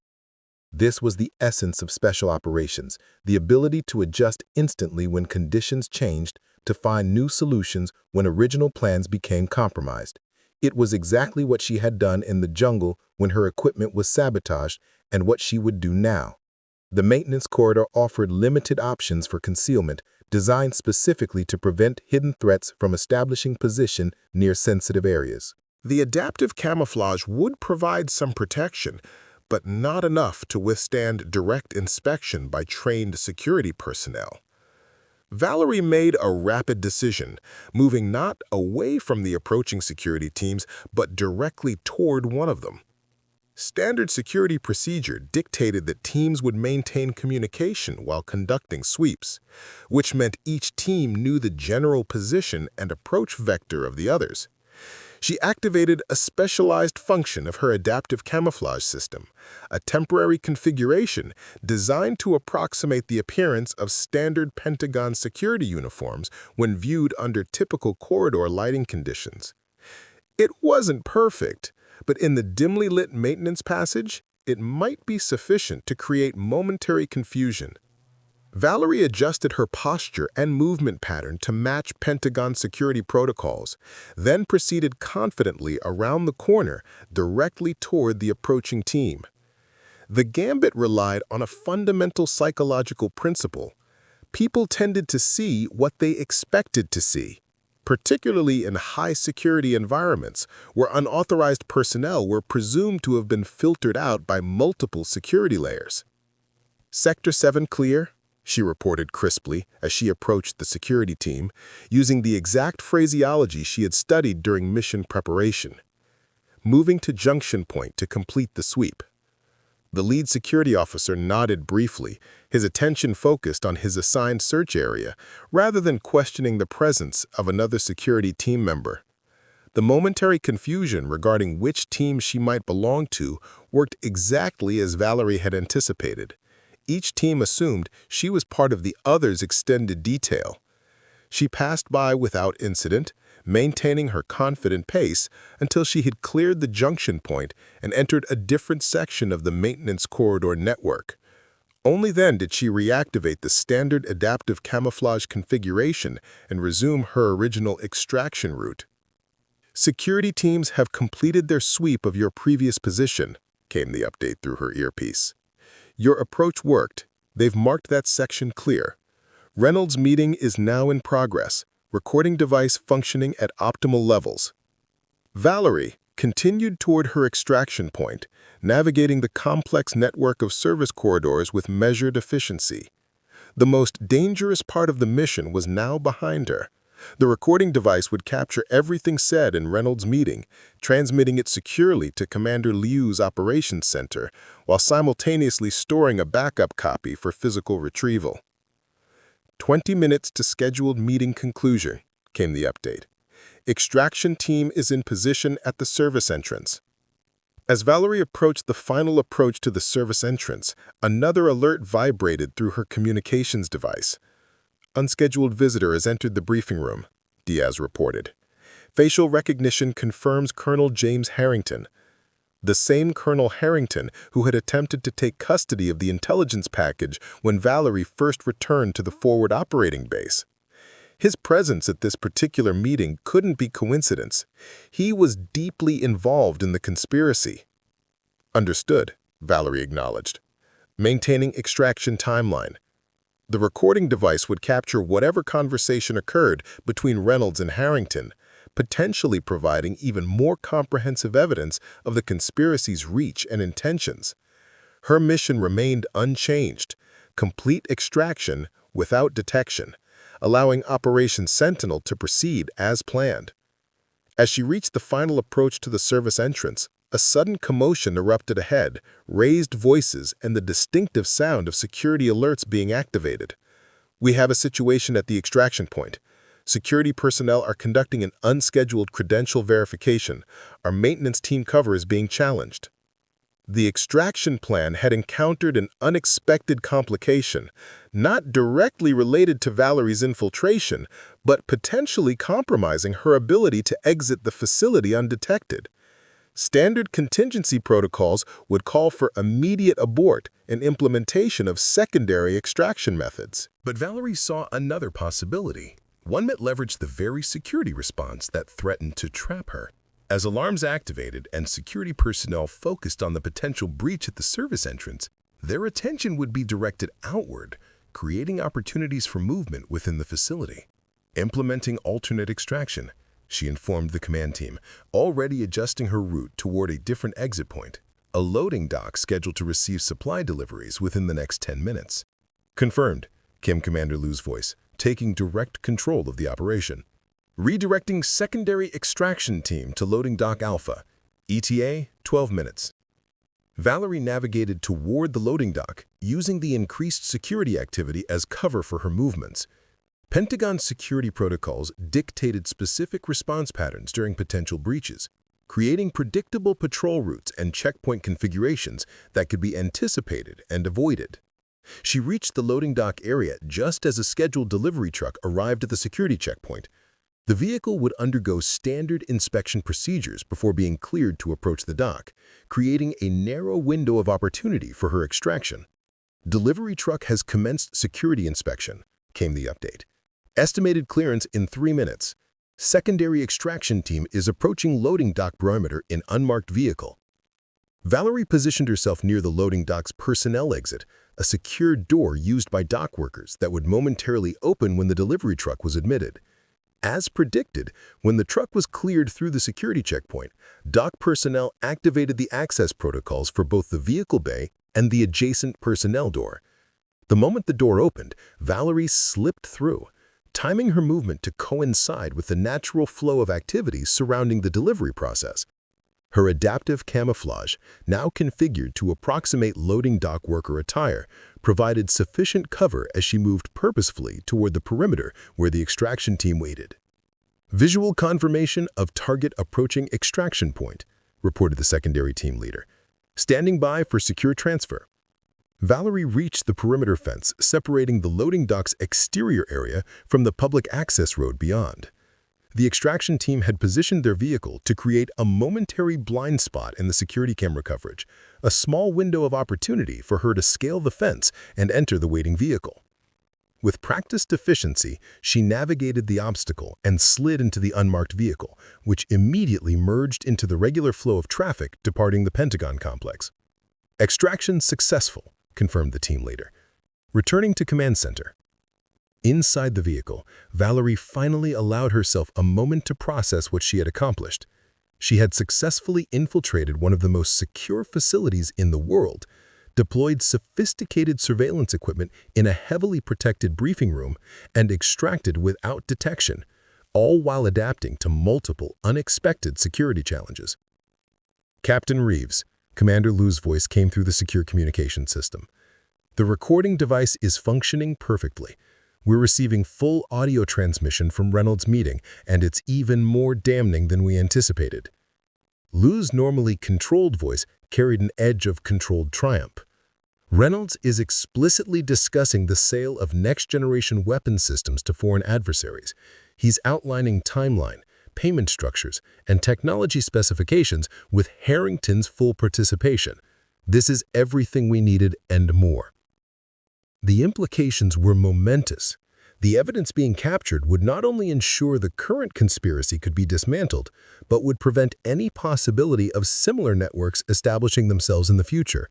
[SPEAKER 1] This was the essence of special operations, the ability to adjust instantly when conditions changed, to find new solutions when original plans became compromised. It was exactly what she had done in the jungle when her equipment was sabotaged and what she would do now. The maintenance corridor offered limited options for concealment, designed specifically to prevent hidden threats from establishing position near sensitive areas.
[SPEAKER 2] The adaptive camouflage would provide some protection, but not enough to withstand direct inspection by trained security personnel. Valerie made a rapid decision, moving not away from the approaching security teams, but directly toward one of them. Standard security procedure dictated that teams would maintain communication while conducting sweeps, which meant each team knew the general position and approach vector of the others. She activated a specialized function of her adaptive camouflage system, a temporary configuration designed to approximate the appearance of standard Pentagon security uniforms when viewed under typical corridor lighting conditions. It wasn't perfect, but in the dimly lit maintenance passage, it might be sufficient to create momentary confusion. Valerie adjusted her posture and movement pattern to match Pentagon security protocols, then proceeded confidently around the corner directly toward the approaching team. The gambit relied on a fundamental psychological principle. People tended to see what they expected to see, particularly in high-security environments where unauthorized personnel were presumed to have been filtered out by multiple security layers. "Sector 7 clear," she reported crisply as she approached the security team, using the exact phraseology she had studied during mission preparation. Moving to junction point to complete the sweep. The lead security officer nodded briefly, his attention focused on his assigned search area, rather than questioning the presence of another security team member. The momentary confusion regarding which team she might belong to worked exactly as Valerie had anticipated. Each team assumed she was part of the other's extended detail. She passed by without incident, maintaining her confident pace until she had cleared the junction point and entered a different section of the maintenance corridor network. Only then did she reactivate the standard adaptive camouflage configuration and resume her original extraction route. "Security teams have completed their sweep of your previous position," came the update through her earpiece. "Your approach worked. They've marked that section clear. Reynolds' meeting is now in progress, recording device functioning at optimal levels." Valerie continued toward her extraction point, navigating the complex network of service corridors with measured efficiency. The most dangerous part of the mission was now behind her. The recording device would capture everything said in Reynolds' meeting, transmitting it securely to Commander Liu's operations center, while simultaneously storing a backup copy for physical retrieval. 20 minutes to scheduled meeting conclusion, came the update. Extraction team is in position at the service entrance. As Valerie approached the final approach to the service entrance, another alert vibrated through her communications device. Unscheduled visitor has entered the briefing room, Diaz reported. Facial recognition confirms Colonel James Harrington, the same Colonel Harrington who had attempted to take custody of the intelligence package when Valerie first returned to the forward operating base. His presence at this particular meeting couldn't be coincidence. He was deeply involved in the conspiracy. Understood, Valerie acknowledged. Maintaining extraction timeline. The recording device would capture whatever conversation occurred between Reynolds and Harrington, potentially providing even more comprehensive evidence of the conspiracy's reach and intentions. Her mission remained unchanged, complete extraction without detection, allowing Operation Sentinel to proceed as planned. As she reached the final approach to the service entrance, a sudden commotion erupted ahead, raised voices, and the distinctive sound of security alerts being activated. "We have a situation at the extraction point. Security personnel are conducting an unscheduled credential verification. Our maintenance team cover is being challenged." The extraction plan had encountered an unexpected complication, not directly related to Valerie's infiltration, but potentially compromising her ability to exit the facility undetected. Standard contingency protocols would call for immediate abort and implementation of secondary extraction methods. But Valerie saw another possibility, one that leveraged the very security response that threatened to trap her. As alarms activated and security personnel focused on the potential breach at the service entrance, their attention would be directed outward, creating opportunities for movement within the facility. Implementing alternate extraction, she informed the command team, already adjusting her route toward a different exit point, a loading dock scheduled to receive supply deliveries within the next 10 minutes. "Confirmed," came Commander Liu's voice, taking direct control of the operation. "Redirecting secondary extraction team to loading dock Alpha. ETA, 12 minutes. Valerie navigated toward the loading dock, using the increased security activity as cover for her movements. Pentagon security protocols dictated specific response patterns during potential breaches, creating predictable patrol routes and checkpoint configurations that could be anticipated and avoided. She reached the loading dock area just as a scheduled delivery truck arrived at the security checkpoint. The vehicle would undergo standard inspection procedures before being cleared to approach the dock, creating a narrow window of opportunity for her extraction. "Delivery truck has commenced security inspection," came the update. "Estimated clearance in 3 minutes. Secondary extraction team is approaching loading dock perimeter in unmarked vehicle." Valerie positioned herself near the loading dock's personnel exit, a secured door used by dock workers that would momentarily open when the delivery truck was admitted. As predicted, when the truck was cleared through the security checkpoint, dock personnel activated the access protocols for both the vehicle bay and the adjacent personnel door. The moment the door opened, Valerie slipped through, timing her movement to coincide with the natural flow of activities surrounding the delivery process. Her adaptive camouflage, now configured to approximate loading dock worker attire, provided sufficient cover as she moved purposefully toward the perimeter where the extraction team waited. "Visual confirmation of target approaching extraction point," reported the secondary team leader. "Standing by for secure transfer." Valerie reached the perimeter fence separating the loading dock's exterior area from the public access road beyond. The extraction team had positioned their vehicle to create a momentary blind spot in the security camera coverage, a small window of opportunity for her to scale the fence and enter the waiting vehicle. With practiced efficiency, she navigated the obstacle and slid into the unmarked vehicle, which immediately merged into the regular flow of traffic departing the Pentagon complex. "Extraction successful," confirmed the team leader. Returning to command center. Inside the vehicle, Valerie finally allowed herself a moment to process what she had accomplished. She had successfully infiltrated one of the most secure facilities in the world, deployed sophisticated surveillance equipment in a heavily protected briefing room, and extracted without detection, all while adapting to multiple unexpected security challenges. Captain Reeves, Commander Lou's voice came through the secure communication system. The recording device is functioning perfectly. We're receiving full audio transmission from Reynolds' meeting, and it's even more damning than we anticipated. Lou's normally controlled voice carried an edge of controlled triumph. Reynolds is explicitly discussing the sale of next-generation weapon systems to foreign adversaries. He's outlining timeline, payment structures, and technology specifications with Harrington's full participation. This is everything we needed and more. The implications were momentous. The evidence being captured would not only ensure the current conspiracy could be dismantled, but would prevent any possibility of similar networks establishing themselves in the future.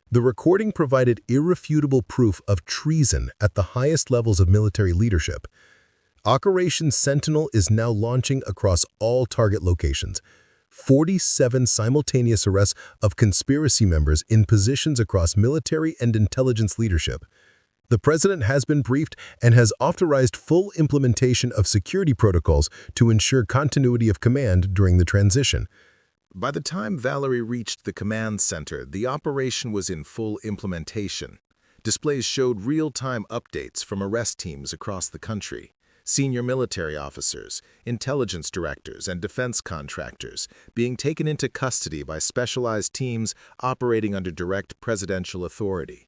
[SPEAKER 2] The recording provided irrefutable proof of treason at the highest levels of military leadership. Operation Sentinel is now launching across all target locations. 47 simultaneous arrests of conspiracy members in positions across military and intelligence leadership. The president has been briefed and has authorized full implementation of security protocols to ensure continuity of command during the transition.
[SPEAKER 1] By the time Valerie reached the command center, the operation was in full implementation. Displays showed real-time updates from arrest teams across the country. Senior military officers, intelligence directors, and defense contractors being taken into custody by specialized teams operating under direct presidential authority.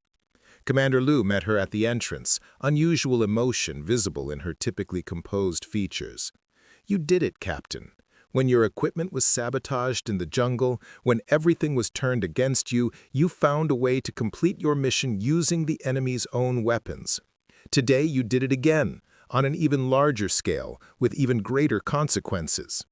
[SPEAKER 1] Commander Lou met her at the entrance, unusual emotion visible in her typically composed features. "You did it, Captain. When your equipment was sabotaged in the jungle, when everything was turned against you, you found a way to complete your mission using the enemy's own weapons. Today you did it again, on an even larger scale, with even greater consequences."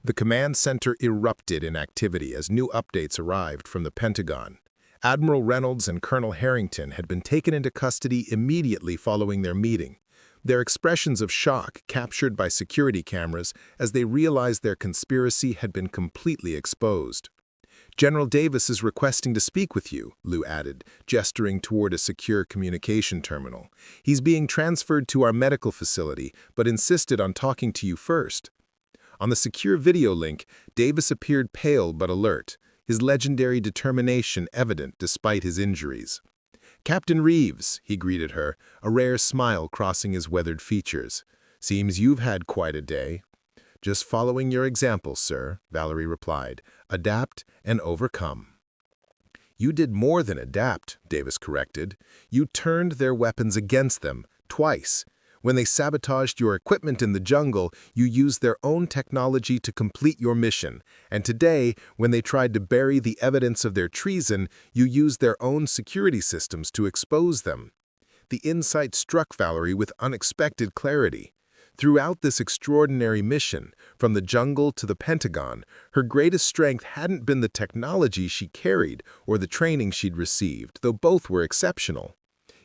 [SPEAKER 1] The command center erupted in activity as new updates arrived from the Pentagon. Admiral Reynolds and Colonel Harrington had been taken into custody immediately following their meeting, their expressions of shock captured by security cameras as they realized their conspiracy had been completely exposed. "General Davis is requesting to speak with you," Lou added, gesturing toward a secure communication terminal. "He's being transferred to our medical facility, but insisted on talking to you first." On the secure video link, Davis appeared pale but alert, his legendary determination evident despite his injuries. "Captain Reeves," he greeted her, a rare smile crossing his weathered features. "Seems you've had quite a day." "Just following your example, sir," Valerie replied. "Adapt and overcome." "You did more than adapt," Davis corrected. "You turned their weapons against them, twice. When they sabotaged your equipment in the jungle, you used their own technology to complete your mission. And today, when they tried to bury the evidence of their treason, you used their own security systems to expose them." The insight struck Valerie with unexpected clarity. Throughout this extraordinary mission, from the jungle to the Pentagon, her greatest strength hadn't been the technology she carried or the training she'd received, though both were exceptional.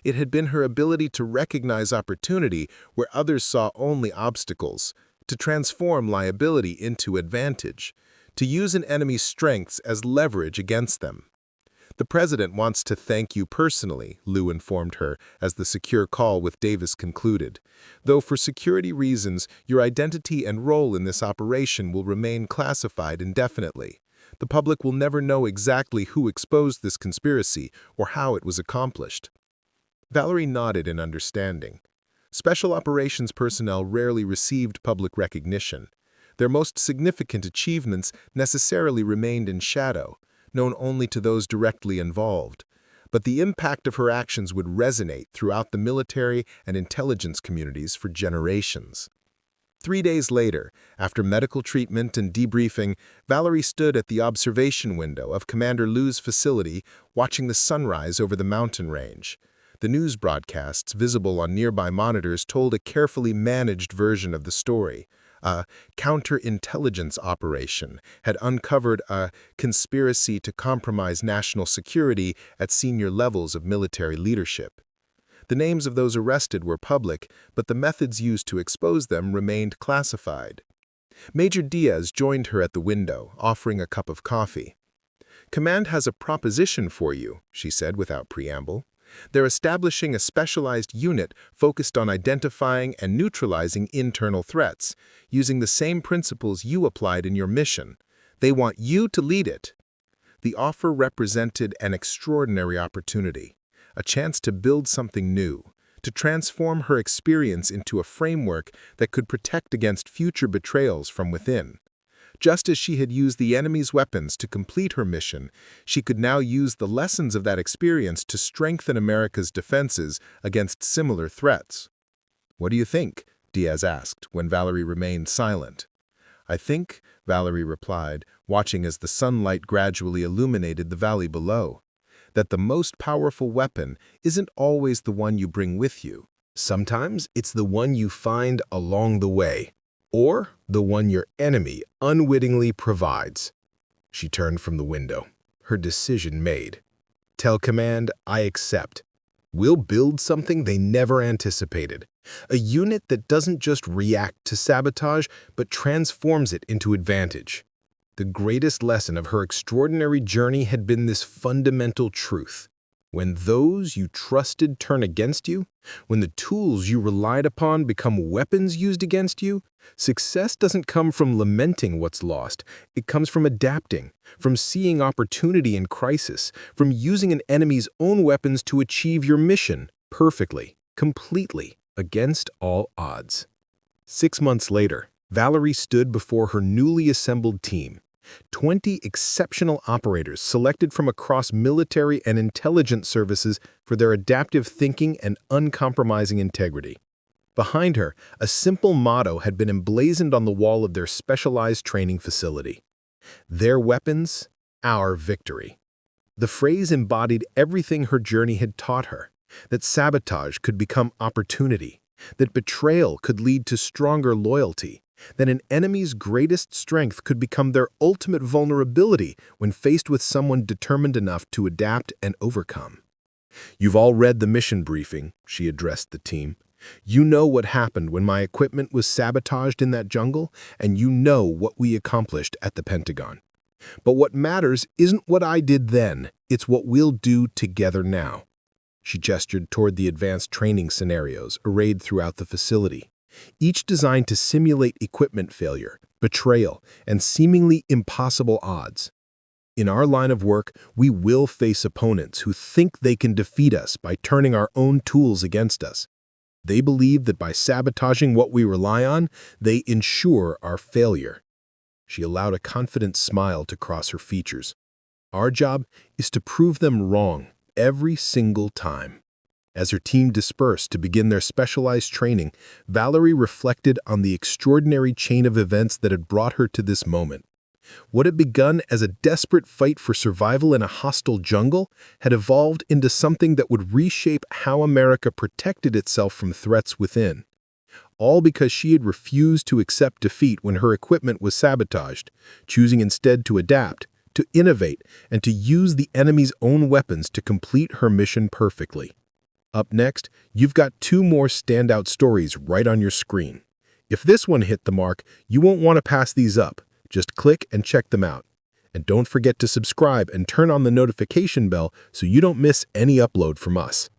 [SPEAKER 1] It had been her ability to recognize opportunity where others saw only obstacles, to transform liability into advantage, to use an enemy's strengths as leverage against them. "The president wants to thank you personally," Lou informed her as the secure call with Davis concluded. "Though for security reasons, your identity and role in this operation will remain classified indefinitely. The public will never know exactly who exposed this conspiracy or how it was accomplished." Valerie nodded in understanding. Special operations personnel rarely received public recognition. Their most significant achievements necessarily remained in shadow, known only to those directly involved. But the impact of her actions would resonate throughout the military and intelligence communities for generations. 3 days later, after medical treatment and debriefing, Valerie stood at the observation window of Commander Lou's facility, watching the sunrise over the mountain range. The news broadcasts visible on nearby monitors told a carefully managed version of the story. A counterintelligence operation had uncovered a conspiracy to compromise national security at senior levels of military leadership. The names of those arrested were public, but the methods used to expose them remained classified. Major Diaz joined her at the window, offering a cup of coffee. "Command has a proposition for you," she said without preamble. "They're establishing a specialized unit focused on identifying and neutralizing internal threats, using the same principles you applied in your mission. They want you to lead it." The offer represented an extraordinary opportunity, a chance to build something new, to transform her experience into a framework that could protect against future betrayals from within. Just as she had used the enemy's weapons to complete her mission, she could now use the lessons of that experience to strengthen America's defenses against similar threats. "What do you think?" Diaz asked, when Valerie remained silent. "I think," Valerie replied, watching as the sunlight gradually illuminated the valley below, "that the most powerful weapon isn't always the one you bring with you. Sometimes it's the one you find along the way, or the one your enemy unwittingly provides." She turned from the window, her decision made. "Tell Command I accept. We'll build something they never anticipated. A unit that doesn't just react to sabotage, but transforms it into advantage." The greatest lesson of her extraordinary journey had been this fundamental truth. When those you trusted turn against you, when the tools you relied upon become weapons used against you, success doesn't come from lamenting what's lost. It comes from adapting, from seeing opportunity in crisis, from using an enemy's own weapons to achieve your mission perfectly, completely, against all odds. 6 months later, Valerie stood before her newly assembled team. 20 exceptional operators selected from across military and intelligence services for their adaptive thinking and uncompromising integrity. Behind her, a simple motto had been emblazoned on the wall of their specialized training facility: "Their weapons, our victory." The phrase embodied everything her journey had taught her: that sabotage could become opportunity, that betrayal could lead to stronger loyalty, that an enemy's greatest strength could become their ultimate vulnerability when faced with someone determined enough to adapt and overcome. "You've all read the mission briefing," she addressed the team. "You know what happened when my equipment was sabotaged in that jungle, and you know what we accomplished at the Pentagon. But what matters isn't what I did then, it's what we'll do together now." She gestured toward the advanced training scenarios arrayed throughout the facility, each designed to simulate equipment failure, betrayal, and seemingly impossible odds. "In our line of work, we will face opponents who think they can defeat us by turning our own tools against us. They believe that by sabotaging what we rely on, they ensure our failure." She allowed a confident smile to cross her features. "Our job is to prove them wrong every single time." As her team dispersed to begin their specialized training, Valerie reflected on the extraordinary chain of events that had brought her to this moment. What had begun as a desperate fight for survival in a hostile jungle had evolved into something that would reshape how America protected itself from threats within. All because she had refused to accept defeat when her equipment was sabotaged, choosing instead to adapt, to innovate, and to use the enemy's own weapons to complete her mission perfectly. Up next, you've got 2 more standout stories right on your screen. If this one hit the mark, you won't want to pass these up. Just click and check them out. And don't forget to subscribe and turn on the notification bell so you don't miss any upload from us.